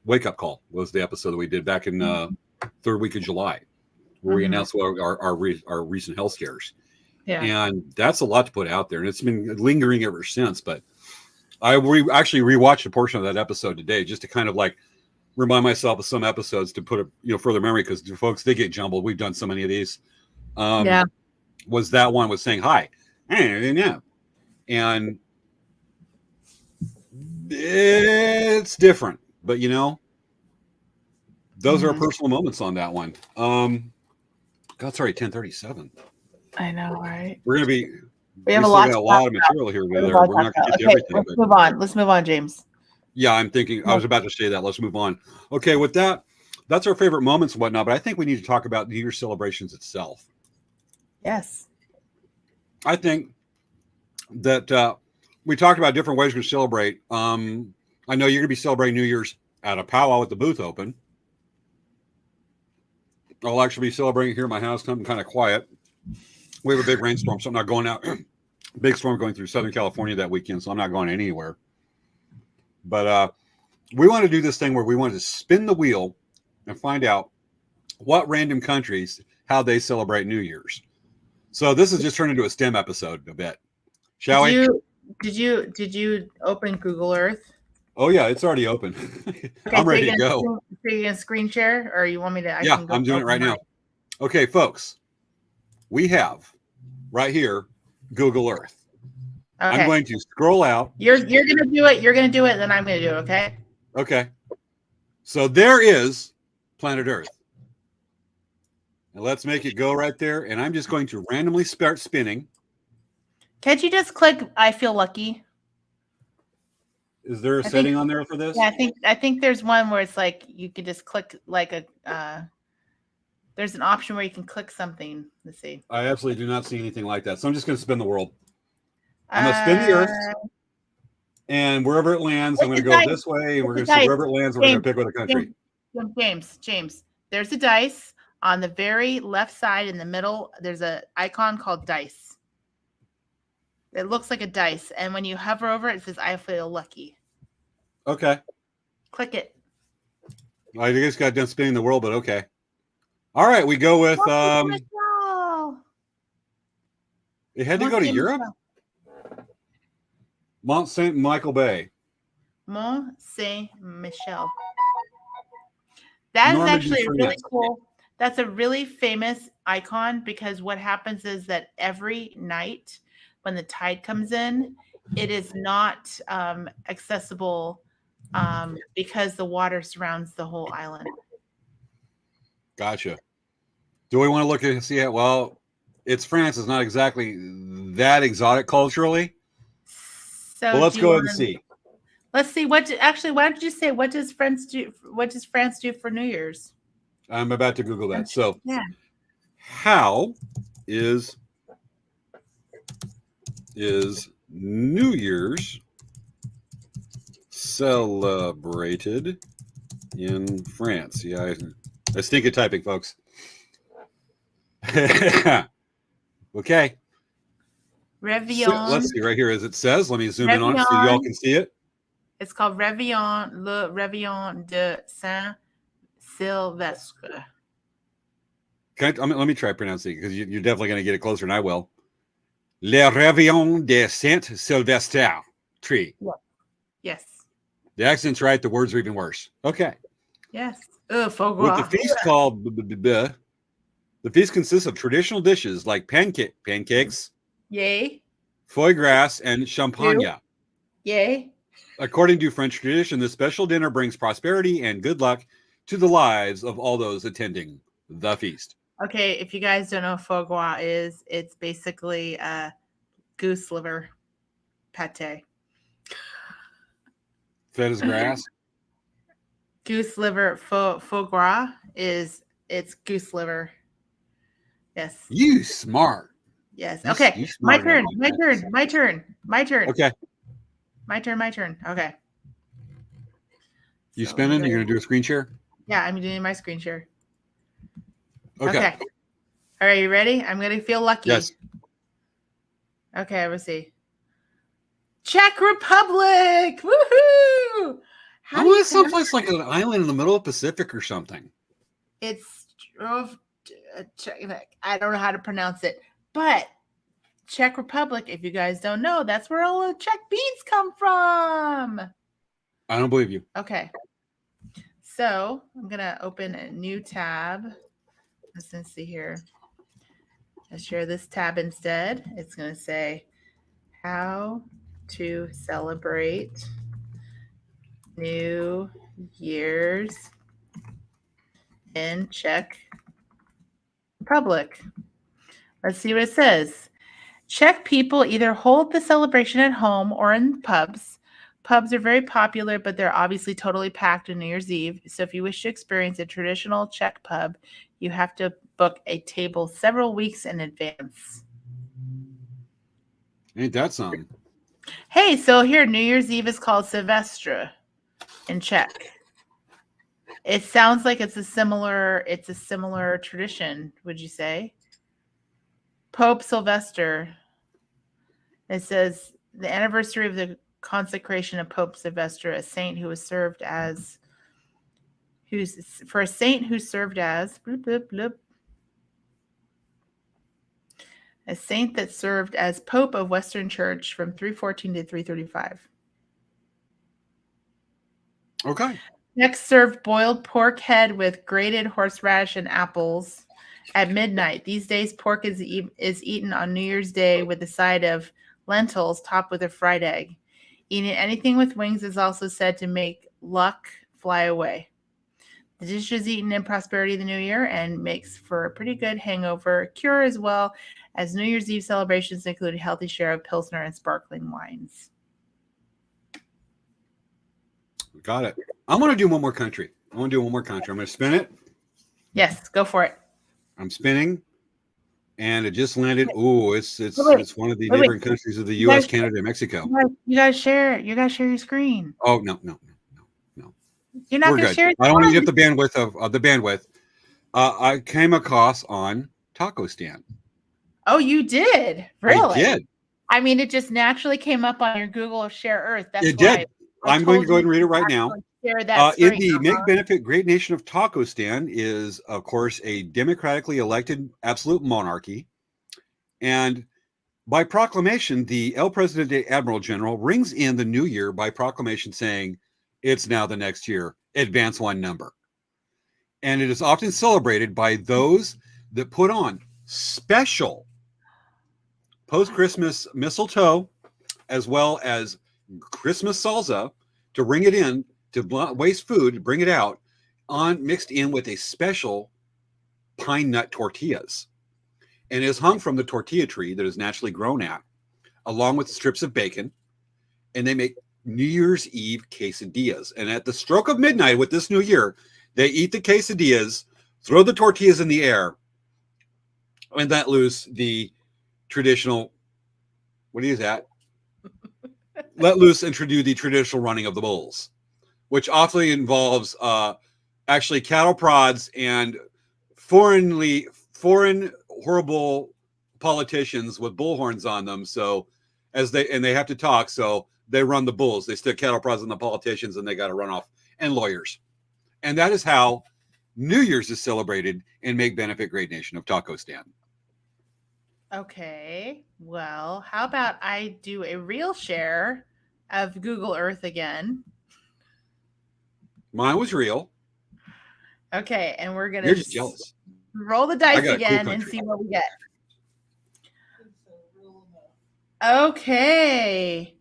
wake up call was the episode that we did back in third week of July, where we announced our recent health scares. Yeah. And that's a lot to put out there, and it's been lingering ever since. But I actually rewatched a portion of that episode today just to kind of like remind myself of some episodes to put a further memory, because folks, they get jumbled. We've done so many of these. Was that one was saying hi, and it's different, but those are personal moments on that one. God, sorry, 10:37. I know, right? We're gonna be. We have a lot of material here. We're not going to get to everything. Let's move on. Let's move on, James. Yeah, I'm thinking. I was about to say that. Let's move on. Okay, with that, that's our favorite moments and whatnot. But I think we need to talk about New Year's celebrations itself. Yes. I think that we talked about different ways we celebrate. I know you're going to be celebrating New Year's at a powwow with the booth open. I'll actually be celebrating here at my house, something kind of quiet. We have a big rainstorm, so I'm not going out. Big storm going through Southern California that weekend, so I'm not going anywhere. But we want to do this thing where we want to spin the wheel and find out what random countries, how they celebrate New Year's. So this has just turned into a STEM episode a bit. Shall we? Did you open Google Earth? Oh yeah, it's already open. Okay, I'm ready to go. So you can screen share, or you want me to? I'm doing it right now. Okay, folks, we have right here Google Earth. Okay. I'm going to scroll out. You're gonna do it. You're gonna do it, and then I'm gonna do it. Okay. Okay. So there is planet Earth. And let's make it go right there. And I'm just going to randomly start spinning. Can't you just click I feel lucky? Is there a setting on there for this? Yeah, I think there's one where it's like you could just click like a there's an option where you can click something. Let's see. I absolutely do not see anything like that. So I'm just going to spin the world. I'm going to spin the Earth. And wherever it lands, I'm going to go this way. And we're going to see wherever it lands, we're going to pick with a country. James, there's a dice on the very left side in the middle. There's an icon called dice. It looks like a dice. And when you hover over it, it says, I feel lucky. Okay. Click it. I just got done spinning the world, but okay. All right, we go with it had to go to Europe. Mont Saint Michael Bay. Mont Saint Michel. That is actually really cool. That's a really famous icon because what happens is that every night when the tide comes in, it is not accessible because the water surrounds the whole island. Gotcha. Do we want to look at see it? Well, it's France. It's not exactly that exotic culturally, but So let's do you go ahead and want? see. Let's see. Actually, why don't you say what does France do? What does France do for New Year's? I'm about to Google that. So, Yeah. how is New Year's celebrated in France? Yeah, I stink at typing, folks. Okay. Réveillon. So, let's see right here as it says. Let me zoom in on it so Réveillon. y'all can see it. It's called Réveillon, le Réveillon de Saint-Sylvestre. Let me try pronouncing it because you're definitely going to get it closer than I will. Le Réveillon de Saint-Sylvestre tree. Yes. The accent's right. The words are even worse. Okay. Yes. With the feast called the feast consists of traditional dishes like pancakes, Yay. foie gras, and champagne. Yay. According to French tradition, this special dinner brings prosperity and good luck to the lives of all those attending the feast. Okay, if you guys don't know what foie gras is, it's basically goose liver pate. Fed as grass. Goose liver foie gras it's goose liver. Yes. You smart. Yes. Okay. My turn. My turn. My turn. My turn. Okay. My turn. My turn. Okay. You spinning? You're gonna do a screen share? Yeah, I'm doing my screen share. Okay. All right, you ready? I'm gonna feel lucky. Yes. Okay, let's see. Czech Republic! Woohoo! I want someplace like an island in the middle of the Pacific or something. It's I don't know how to pronounce it, but Czech Republic, if you guys don't know, that's where all the Czech beans come from. I don't believe you. Okay. So I'm going to open a new tab. Let's see here. I'll share this tab instead. It's going to say how to celebrate New Year's in Czech Republic. Let's see what it says. Czech people either hold the celebration at home or in pubs. Pubs are very popular, but they're obviously totally packed on New Year's Eve. So if you wish to experience a traditional Czech pub, you have to book a table several weeks in advance. Ain't that something? Hey, so here, New Year's Eve is called Silvestre in Czech. It sounds like it's a similar tradition, would you say? Pope Sylvester. It says the anniversary of the consecration of Pope Sylvester, a saint who was served as a saint that served as Pope of Western Church from 314 to 335. Okay. Next, served boiled pork head with grated horseradish and apples at midnight. These days, pork is eaten on New Year's Day with a side of lentils topped with a fried egg. Eating anything with wings is also said to make luck fly away. The dish is eaten in prosperity of the new year and makes for a pretty good hangover cure, as well as New Year's Eve celebrations include a healthy share of Pilsner and sparkling wines. Got it. I'm going to do one more country. I'm going to spin it. Yes, go for it. I'm spinning, and it just landed. Oh, it's one of the neighboring countries of the U.S., Canada, and Mexico. You guys share. You guys share your screen. Oh no. You're not going to share. I don't want to get the bandwidth of the bandwidth. I came across on Taco Stand. Oh, you did? Really? I did. I mean, it just naturally came up on your Google Share Earth. That's it why did. I'm going to go ahead and read it right now. Share that In the Make Benefit Great Nation of Taco Stand is, of course, a democratically elected absolute monarchy. And by proclamation, the El Presidente Admiral General rings in the new year by proclamation saying, it's now the next year, advance one number. And it is often celebrated by those that put on special post-Christmas mistletoe as well as Christmas salsa to bring it in, to waste food, to bring it out, on mixed in with a special pine nut tortillas. And it is hung from the tortilla tree that is naturally grown at, along with the strips of bacon. And they make New Year's Eve quesadillas. And at the stroke of midnight with this new year, they eat the quesadillas, throw the tortillas in the air, and let loose the traditional, what is that? Let loose and do the traditional running of the bulls, which often involves actually cattle prods and foreign horrible politicians with bullhorns on them. So they have to talk, so they run the bulls. They stick cattle prods on the politicians, and they got to run off, and lawyers. And that is how New Year's is celebrated in Make Benefit Great Nation of Taco Stand. Okay. Well, how about I do a real share of Google Earth again? Mine was real. Okay, and we're gonna You're just jealous. roll the dice again and see what we get. Okay.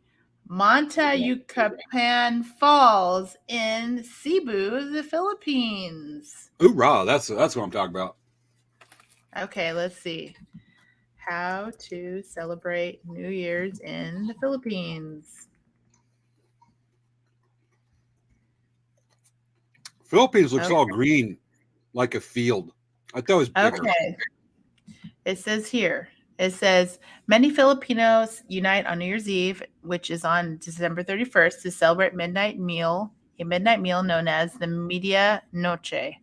Manta Yucatan Falls in Cebu, the Philippines. Hoorah, that's what I'm talking about. Okay, let's see. How to celebrate New Year's in the Philippines. Philippines looks all green, like a field. I thought it was bigger. Okay. It says here, many Filipinos unite on New Year's Eve, which is on December 31st, to celebrate a midnight meal known as the Media Noche.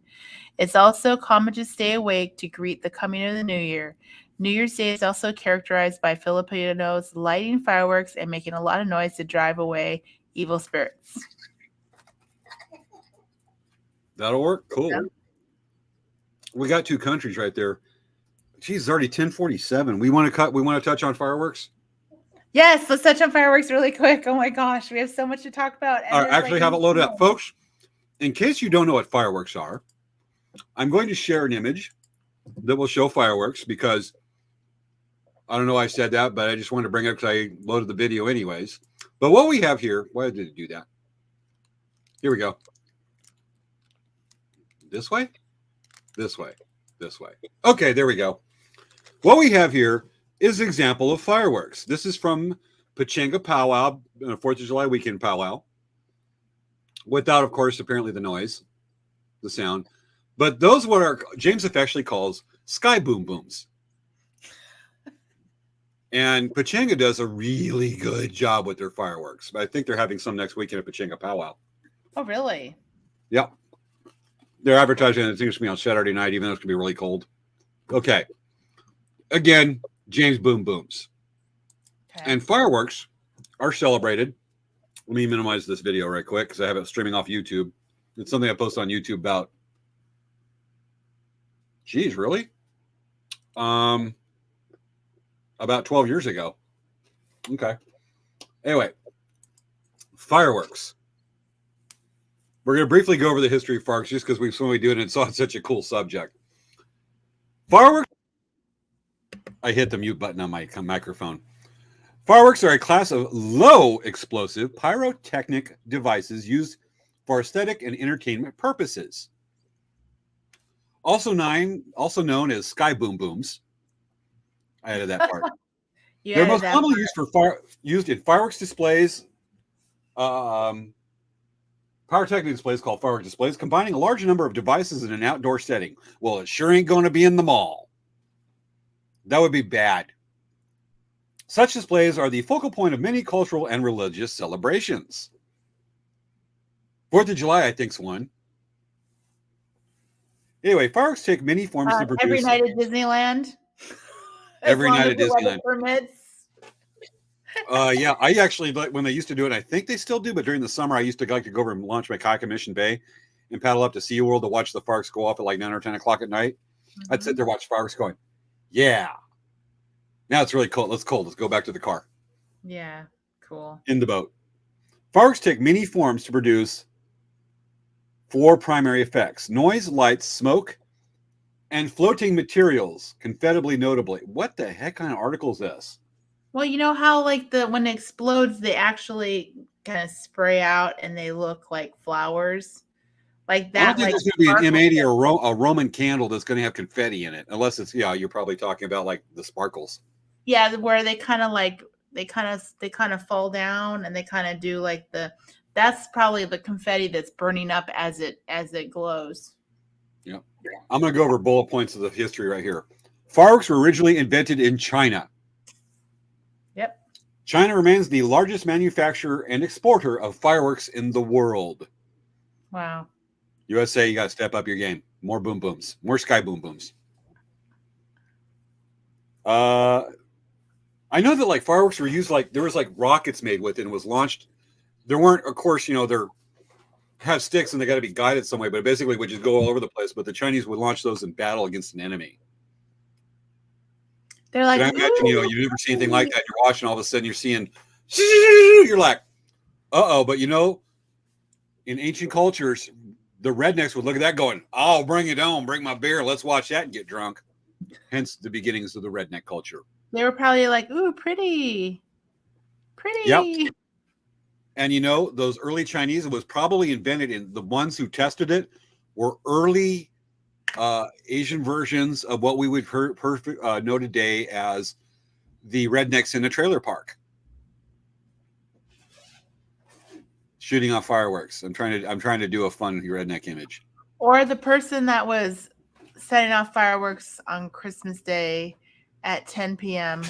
It's also common to stay awake to greet the coming of the new year. New Year's Day is also characterized by Filipinos lighting fireworks and making a lot of noise to drive away evil spirits. That'll work. Cool. Yeah. We got two countries right there. Geez, it's already 10:47. We want to touch on fireworks? Yes, let's touch on fireworks really quick. Oh my gosh, we have so much to talk about. I actually have it loaded up. Folks, in case you don't know what fireworks are, I'm going to share an image that will show fireworks because I don't know why I said that, but I just wanted to bring it up because I loaded the video anyways. But what we have here, why did it do that? Here we go. This way? This way. This way. Okay, there we go. What we have here is an example of fireworks. This is from Pachanga Powwow, 4th of July weekend powwow. Without, of course, apparently the noise, the sound. But those what are James affectionately calls sky boom booms. And Pachanga does a really good job with their fireworks. I think they're having some next weekend at Pachanga Powwow. Oh, really? Yep. They're advertising, it seems to me, on Saturday night, even though it's going to be really cold. Okay. Again, James Boom Booms. Okay. And fireworks are celebrated. Let me minimize this video right quick because I have it streaming off YouTube. It's something I posted on YouTube about, geez, really? About 12 years ago. Okay. Anyway, fireworks. We're going to briefly go over the history of fireworks just because when we do it and it's such a cool subject. Fireworks. I hit the mute button on my microphone. Fireworks are a class of low explosive pyrotechnic devices used for aesthetic and entertainment purposes. Also known as sky boom booms. I added that part. They're most commonly used in fireworks displays. Pyrotechnic displays called fireworks displays, combining a large number of devices in an outdoor setting. Well, it sure ain't going to be in the mall. That would be bad. Such displays are the focal point of many cultural and religious celebrations. 4th of July, I think, is one. Anyway, fireworks take many forms to produce. Every night at Disneyland. Every night at Disneyland. Yeah, I actually, when they used to do it, I think they still do, but during the summer, I used to like to go over and launch my kayak in Mission Bay and paddle up to SeaWorld to watch the fireworks go off at like 9 or 10 o'clock at night. Mm-hmm. I'd sit there, watch fireworks going, yeah. Now it's really cold. Let's go back to the car. Yeah, cool. In the boat. Fireworks take many forms to produce 4 primary effects: noise, light, smoke, and floating materials, confettably notably. What the heck kind of article is this? Well, you know how like when it explodes, they actually kind of spray out and they look like flowers, like I don't that, think like there's going to be an sparkle. M80 or a Roman candle that's going to have confetti in it, unless it's, yeah, you're probably talking about like the sparkles. Yeah, where they kind of like they kind of fall down and they kind of do like that's probably the confetti that's burning up as it glows. Yeah. I'm going to go over bullet points of the history right here. Fireworks were originally invented in China. Yep. China remains the largest manufacturer and exporter of fireworks in the world. Wow. USA, you got to step up your game. More boom booms, more sky boom booms. I know that like fireworks were used, like there was like rockets made with it and was launched. There weren't, of course, they're have sticks and they got to be guided some way, but basically would just go all over the place. But the Chinese would launch those in battle against an enemy. They're And like, I imagine, ooh. you've never seen anything like that. You're watching, all of a sudden you're seeing, you're like, uh-oh. But in ancient cultures, the rednecks would look at that going, oh, bring it on, bring my beer. Let's watch that and get drunk. Hence the beginnings of the redneck culture. They were probably like, ooh, pretty. Yep. Pretty. And those early Chinese, it was probably invented in the ones who tested it were early Asian versions of what we would know today as the rednecks in a trailer park shooting off fireworks. I'm trying to do a fun redneck image. Or the person that was setting off fireworks on Christmas Day at 10 p.m.,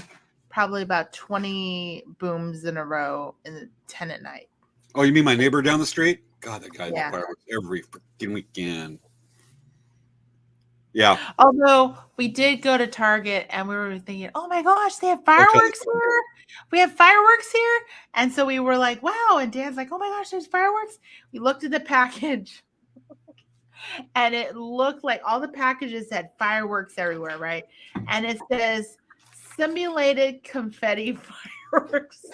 probably about 20 booms in a row in 10 at night. Oh, you mean my neighbor down the street? God, that guy Yeah. does fireworks every freaking weekend. Yeah. Although we did go to Target and we were thinking, oh my gosh, they have fireworks here. We have fireworks here. And so we were like, wow. And Dan's like, oh my gosh, there's fireworks. We looked at the package and it looked like all the packages had fireworks everywhere, right? And it says simulated confetti fireworks.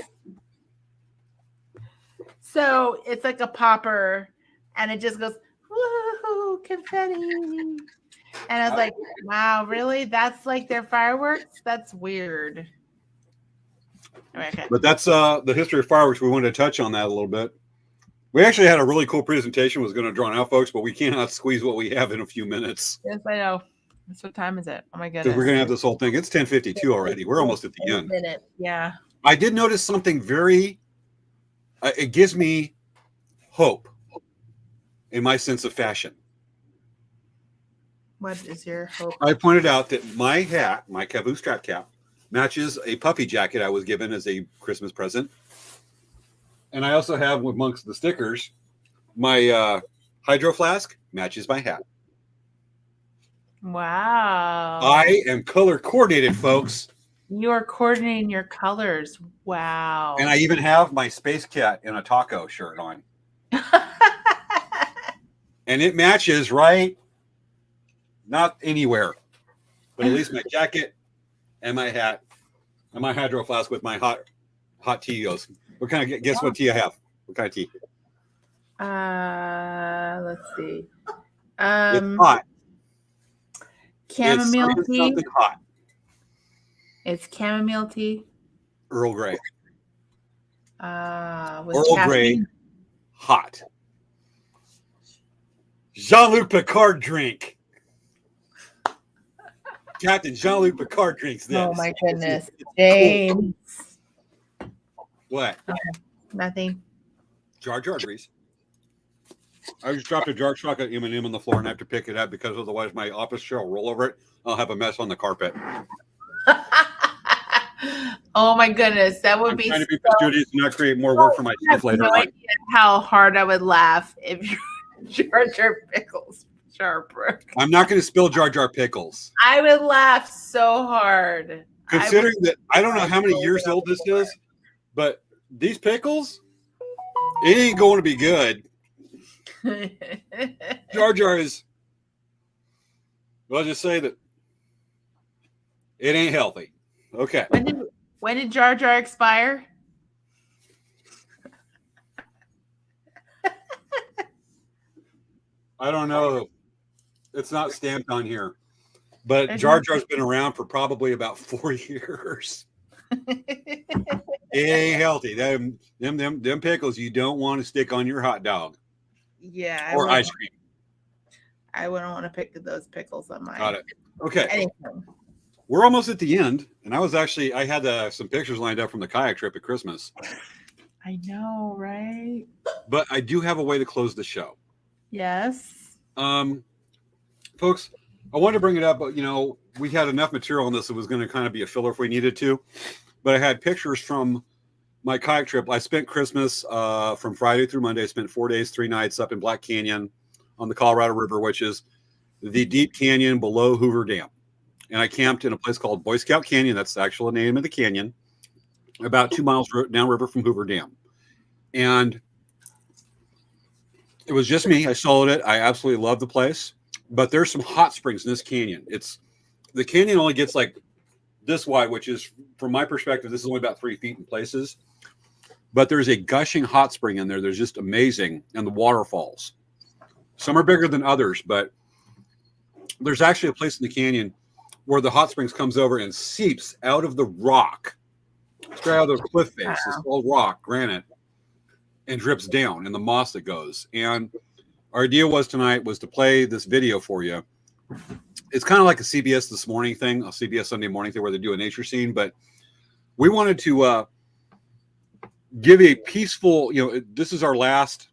So it's like a popper and it just goes, woohoo, confetti. And I was like, wow, really? That's like their fireworks? That's weird. Okay. But that's the history of fireworks. We wanted to touch on that a little bit. We actually had a really cool presentation, was going to draw out, folks, but we cannot squeeze what we have in a few minutes. Yes, I know. So what time is it? Oh my goodness. Because we're going to have this whole thing. It's 10:52 already. We're almost at the end. Minute. Yeah. I did notice something very, it gives me hope in my sense of fashion. What is your hope? I pointed out that my hat, my Caboose strap cap, matches a puffy jacket I was given as a Christmas present. And I also have, amongst the stickers, my hydro flask matches my hat. Wow. I am color coordinated, folks. You are coordinating your colors. Wow. And I even have my Space Cat in a taco shirt on. And it matches right, not anywhere, but at least my jacket and my hat and my hydro flask with my hot tea goes. What kind of, guess what tea I have? What kind of tea? Let's see. It's hot. Chamomile it's tea. Something hot. It's chamomile tea. Earl Grey. With Earl Grey, hot. Jean-Luc Picard drink. Captain Jean-Luc Picard drinks this. Oh my goodness, James. Cool. What? Nothing. Jar Jar grease. I just dropped a jar chocolate M&M on the floor and I have to pick it up because otherwise my office chair will roll over it. I'll have a mess on the carpet. Oh my goodness, that would I'm be trying to be studious and not create more work for myself later. No idea how hard I would laugh if Jar Jar Pickles Sharper. I'm not going to spill Jar Jar pickles. I would laugh so hard. Considering that I don't know how many years old this is, but these pickles, it ain't going to be good. Jar Jar is, well, I'll just say that it ain't healthy. Okay. When did Jar Jar expire? I don't know. It's not stamped on here. But There's Jar Jar's been around for probably about 4 years. It ain't healthy. Them pickles you don't want to stick on your hot dog Yeah, or ice cream. I wouldn't want to pick those pickles on mine. Got it. Okay. Anything. We're almost at the end, and I had some pictures lined up from the kayak trip at Christmas. I know, right? But I do have a way to close the show. Yes. Folks, I wanted to bring it up, but we had enough material on this. It was going to kind of be a filler if we needed to. But I had pictures from my kayak trip. I spent Christmas from Friday through Monday. I spent 4 days, 3 nights up in Black Canyon on the Colorado River, which is the deep canyon below Hoover Dam. And I camped in a place called Boy Scout Canyon. That's the actual name of the canyon, about 2 miles downriver from Hoover Dam. And it was just me. I soloed it. I absolutely love the place. But there's some hot springs in this canyon. The canyon only gets like this wide, which is, from my perspective, this is only about 3 feet in places. But there's a gushing hot spring in there. There's just amazing. And the waterfalls. Some are bigger than others, but there's actually a place in the canyon where the hot springs comes over and seeps out of the rock, straight out of the cliff face, this old rock, granite, and drips down in the moss that goes. And our idea tonight was to play this video for you. It's kind of like a CBS This Morning thing, a CBS Sunday Morning thing where they do a nature scene, but we wanted to give a peaceful, this is our last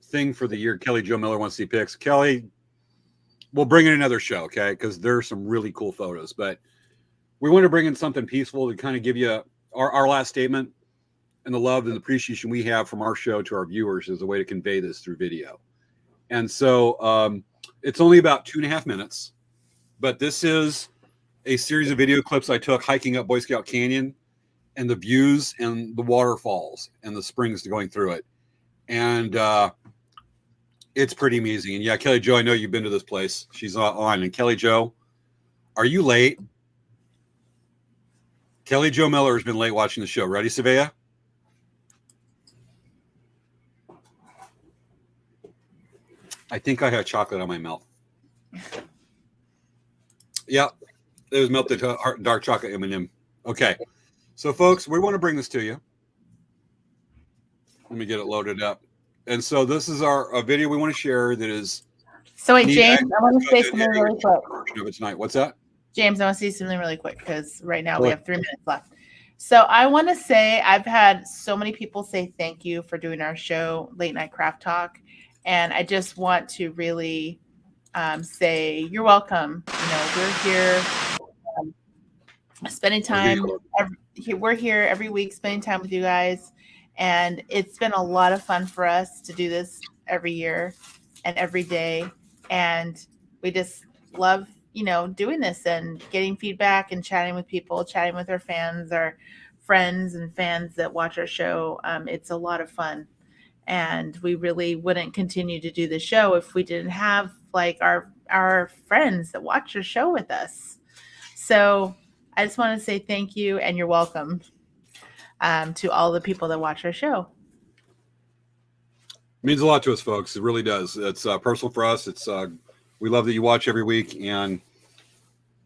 thing for the year. Kelly Jo Miller wants to see pics. Kelly, we'll bring in another show, okay? Because there's some really cool photos, but we want to bring in something peaceful to kind of give you our last statement and the love and the appreciation we have from our show to our viewers as a way to convey this through video. And so it's only about 2.5 minutes, but this is a series of video clips I took hiking up Boy Scout Canyon and the views and the waterfalls and the springs going through it. And it's pretty amazing. And yeah, Kelly Jo, I know you've been to this place. She's on. And Kelly Jo, are you late? Kelly Jo Miller has been late watching the show. Ready, Svea? I think I had chocolate on my mouth. Yeah, it was melted dark chocolate M&M. Okay, so folks, we want to bring this to you. Let me get it loaded up. And so this is a video we want to share that is. So wait, James, I want to say something really quick. Of it tonight. What's that? James, I want to say something really quick because right now we have 3 minutes left. So I want to say I've had so many people say thank you for doing our show, Late Night Craft Talk. And I just want to really say you're welcome. We're here spending time. We're here every week spending time with you guys. And it's been a lot of fun for us to do this every year and every day. And we just love, doing this and getting feedback and chatting with people, chatting with our fans, our friends and fans that watch our show. It's a lot of fun. And we really wouldn't continue to do the show if we didn't have like our friends that watch our show with us. So I just want to say thank you and you're welcome. To all the people that watch our show. It means a lot to us, folks. It really does. It's personal for us. It's we love that you watch every week. And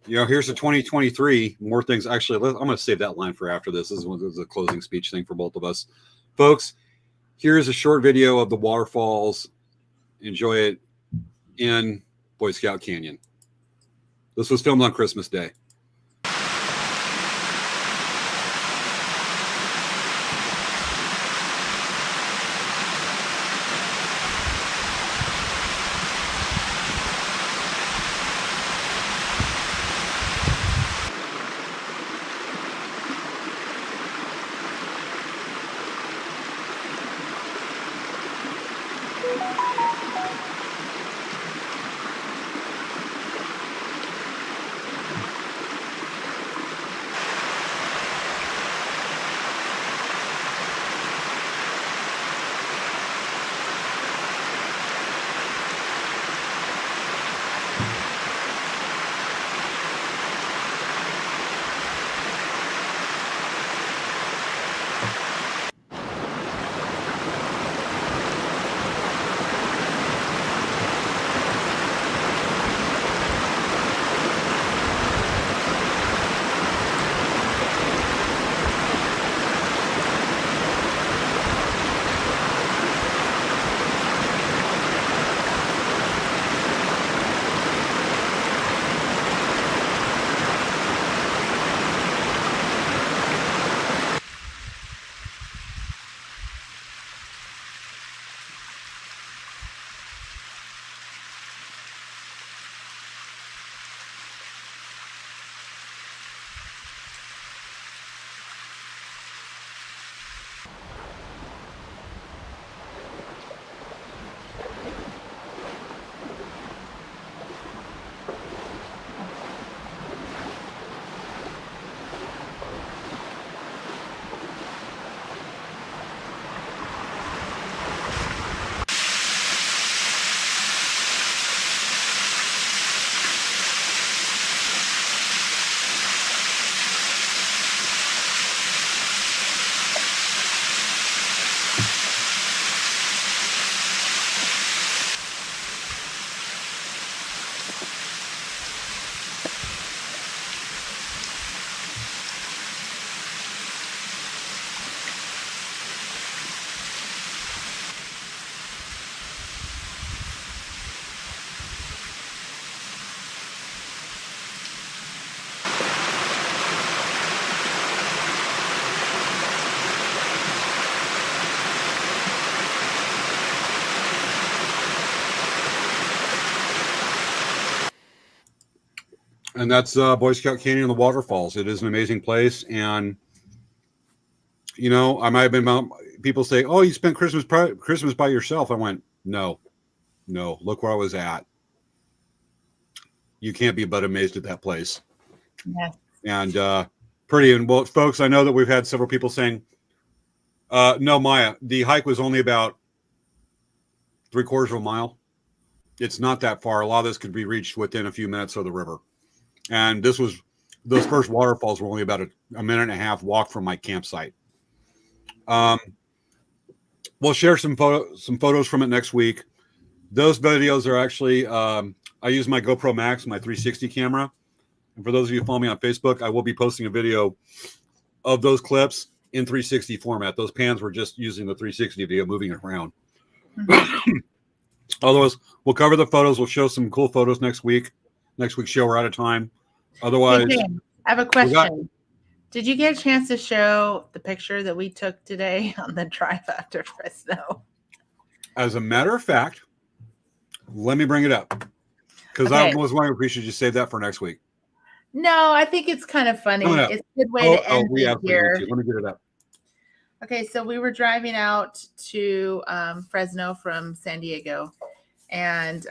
here's the 2023 more things. Actually, I'm going to save that line for after this. This is a closing speech thing for both of us, folks. Here's a short video of the waterfalls. Enjoy it in Boy Scout Canyon. This was filmed on Christmas Day. And that's Boy Scout Canyon and the Waterfalls. It is an amazing place. And, you know, I might have been, people say, oh, you spent Christmas by yourself. I went, no, look where I was at. You can't be but amazed at that place. Yes. And pretty. And well, folks, I know that we've had several people saying, no, Maya, the hike was only about 3/4 of a mile. It's not that far. A lot of this could be reached within a few minutes of the river. And those first waterfalls were only about a minute and a half walk from my campsite. We'll share some photos from it next week. Those videos are actually, I use my GoPro Max, my 360 camera. And for those of you who follow me on Facebook, I will be posting a video of those clips in 360 format. Those pans were just using the 360 video, moving it around. Mm-hmm. Otherwise, we'll cover the photos. We'll show some cool photos next week. Next week's show, we're out of time. Otherwise, hey, James, I have a question. Did you get a chance to show the picture that we took today on the drive after Fresno? As a matter of fact, let me bring it up. Because I was wondering if we should just save that for next week. No, I think it's kind of funny. It's a good way to end the year. Let me get it up. Okay, so we were driving out to Fresno from San Diego, and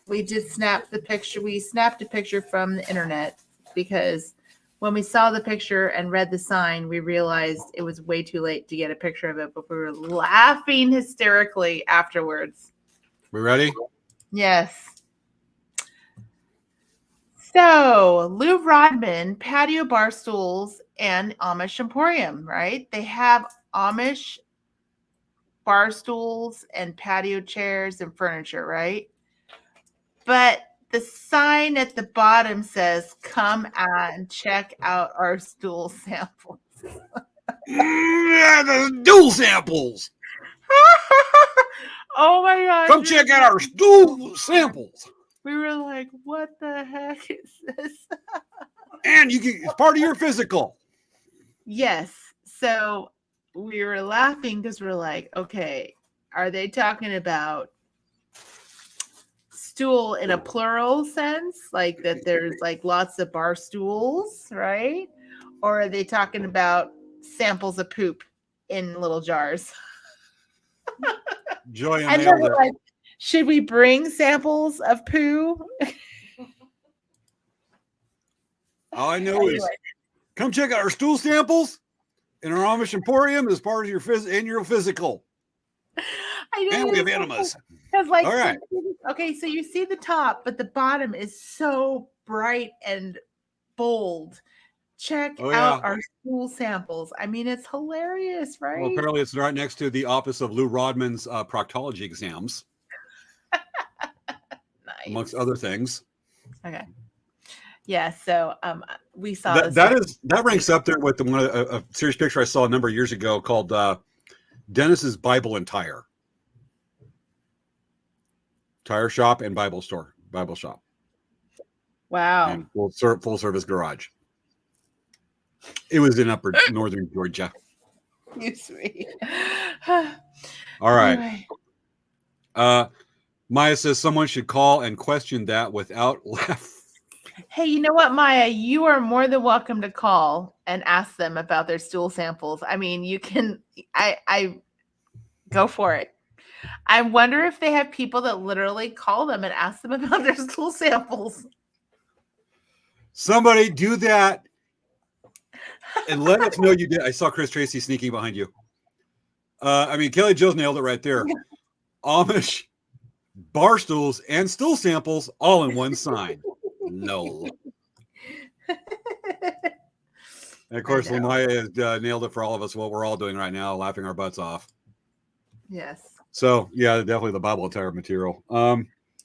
we did snap the picture. We snapped a picture from the internet because when we saw the picture and read the sign, we realized it was way too late to get a picture of it, but we were laughing hysterically afterwards. We ready? Yes. So, Lou Rodman, patio bar stools, and Amish Emporium, right? They have Amish bar stools and patio chairs and furniture, right? But the sign at the bottom says, come and check out our stool samples. Yeah, the stool samples. Oh my God. Come check out our stool samples. We were like, what the heck is this? And it's part of your physical. Yes. So we were laughing because we're like, okay, are they talking about stool in a plural sense? Like that there's like lots of bar stools, right? Or are they talking about samples of poop in little jars? Joy, and then we're like, should we bring samples of poo? All I know is come check out our stool samples in our Amish Emporium as part of your annual physical. I know. And we have enemas. Like, all right. Okay, so you see the top, but the bottom is so bright and bold. Check out our stool samples. I mean, it's hilarious, right? Well, apparently it's right next to the office of Lou Rodman's proctology exams. Nice. Amongst other things. Okay. Yeah, so we saw that ranks up there with a serious picture I saw a number of years ago called Dennis's Bible and Tire shop and Bible shop. Wow. And full service garage. It was in upper northern Georgia. You sweet. All right. Anyway. Maya says someone should call and question that without laugh. Hey, you know what, Maya? You are more than welcome to call and ask them about their stool samples. I mean, you can, I go for it. I wonder if they have people that literally call them and ask them about their stool samples. Somebody do that and let us know you did. I saw Chris Tracy sneaking behind you. I mean, Kelly Joe's nailed it right there. Amish bar stools and stool samples all in one sign. No. And of course, Lamaya has nailed it for all of us. What we're all doing right now, laughing our butts off. Yes. So yeah, definitely the Bible attire material.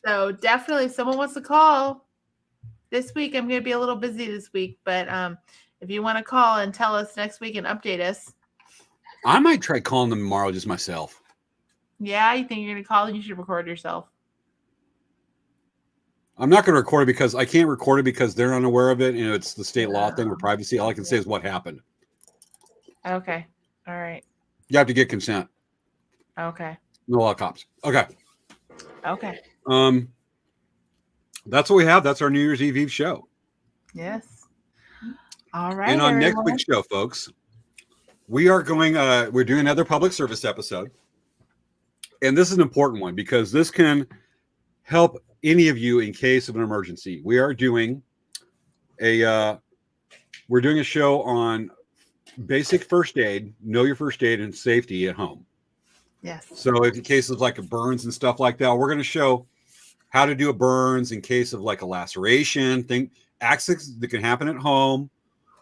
So definitely, if someone wants to call this week, I'm going to be a little busy this week, but if you want to call and tell us next week and update us, I might try calling them tomorrow just myself. Yeah, you think you're going to call? You should record yourself. I'm not going to record it because I can't record it because they're unaware of it. You know, it's the state law thing with privacy. All I can say is what happened. Okay. All right. You have to get consent. Okay. No law cops. Okay. Okay. That's what we have. That's our New Year's Eve show. Yes. All right, And on next everyone. week's show, folks, we are going. We're doing another public service episode, and this is an important one because this can help any of you in case of an emergency. We are doing a show on basic first aid, know your first aid, and safety at home. Yes. So, if in cases like burns and stuff like that, we're going to show how to do a burns in case of like a laceration, accidents that can happen at home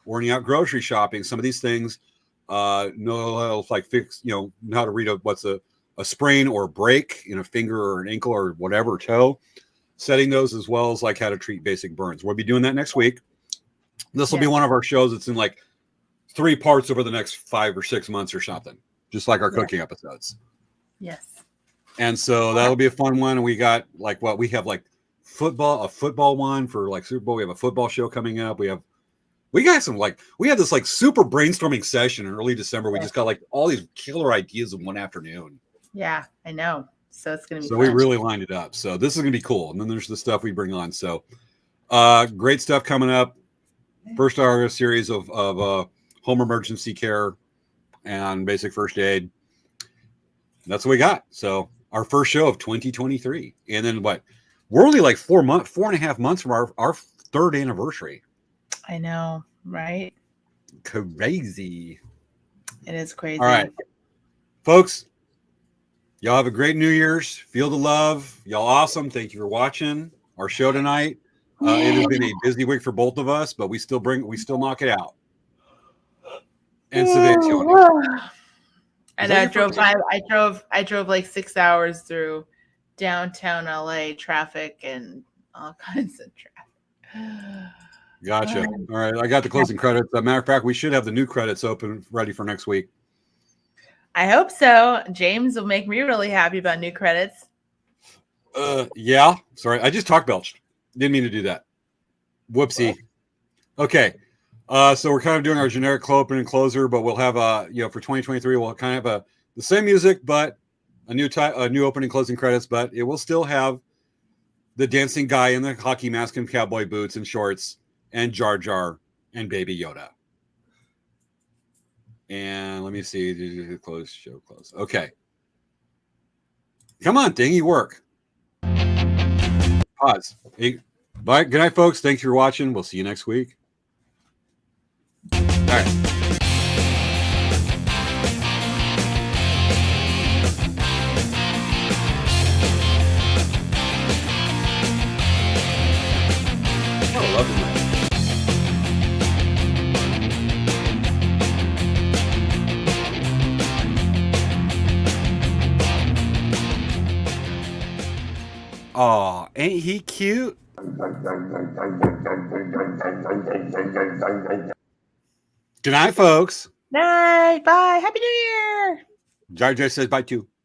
or when you're out grocery shopping. Some of these things, know like fix, know how to read what's a sprain or a break in a finger or an ankle or whatever toe. Setting those as well as like how to treat basic burns. We'll be doing that next week. This will be one of our shows that's in like 3 parts over the next 5 or 6 months or something, just like our cooking episodes. Yes. And so that'll be a fun one. And we got like we have like a football one for like Super Bowl. We have a football show coming up. We got some we had this like super brainstorming session in early December. We just got like all these killer ideas in one afternoon. Yeah, I know. So it's going to be fun. We really lined it up. So this is going to be cool. And then there's the stuff we bring on. So great stuff coming up. First our series of home emergency care and basic first aid. That's what we got. So our first show of 2023. And then we're only like 4.5 months from our third anniversary. I know, right? Crazy. It is crazy. All right, folks, y'all have a great New Year's. Feel the love. Y'all awesome. Thank you for watching our show tonight. It has been a busy week for both of us, but we still knock it out. And Svea, and I drove like 6 hours through downtown LA traffic and all kinds of traffic. Gotcha. All right. I got the closing credits. As a matter of fact, we should have the new credits open ready for next week. I hope so. James will make me really happy about new credits. Yeah. Sorry. I just talk belched. Didn't mean to do that. Whoopsie. Okay. So we're kind of doing our generic open and closer, but we'll have for 2023, we'll kind of have the same music, but a new opening closing credits, but it will still have the dancing guy in the hockey mask and cowboy boots and shorts and Jar Jar and Baby Yoda. And let me see. Close. Okay. Come on, dingy work. Pause. Hey, bye. Good night, folks. Thanks for watching. We'll see you next week. All right. I love it. Aw, ain't he cute? Good night, folks. Night. Bye. Happy New Year. Jar Jar says bye too.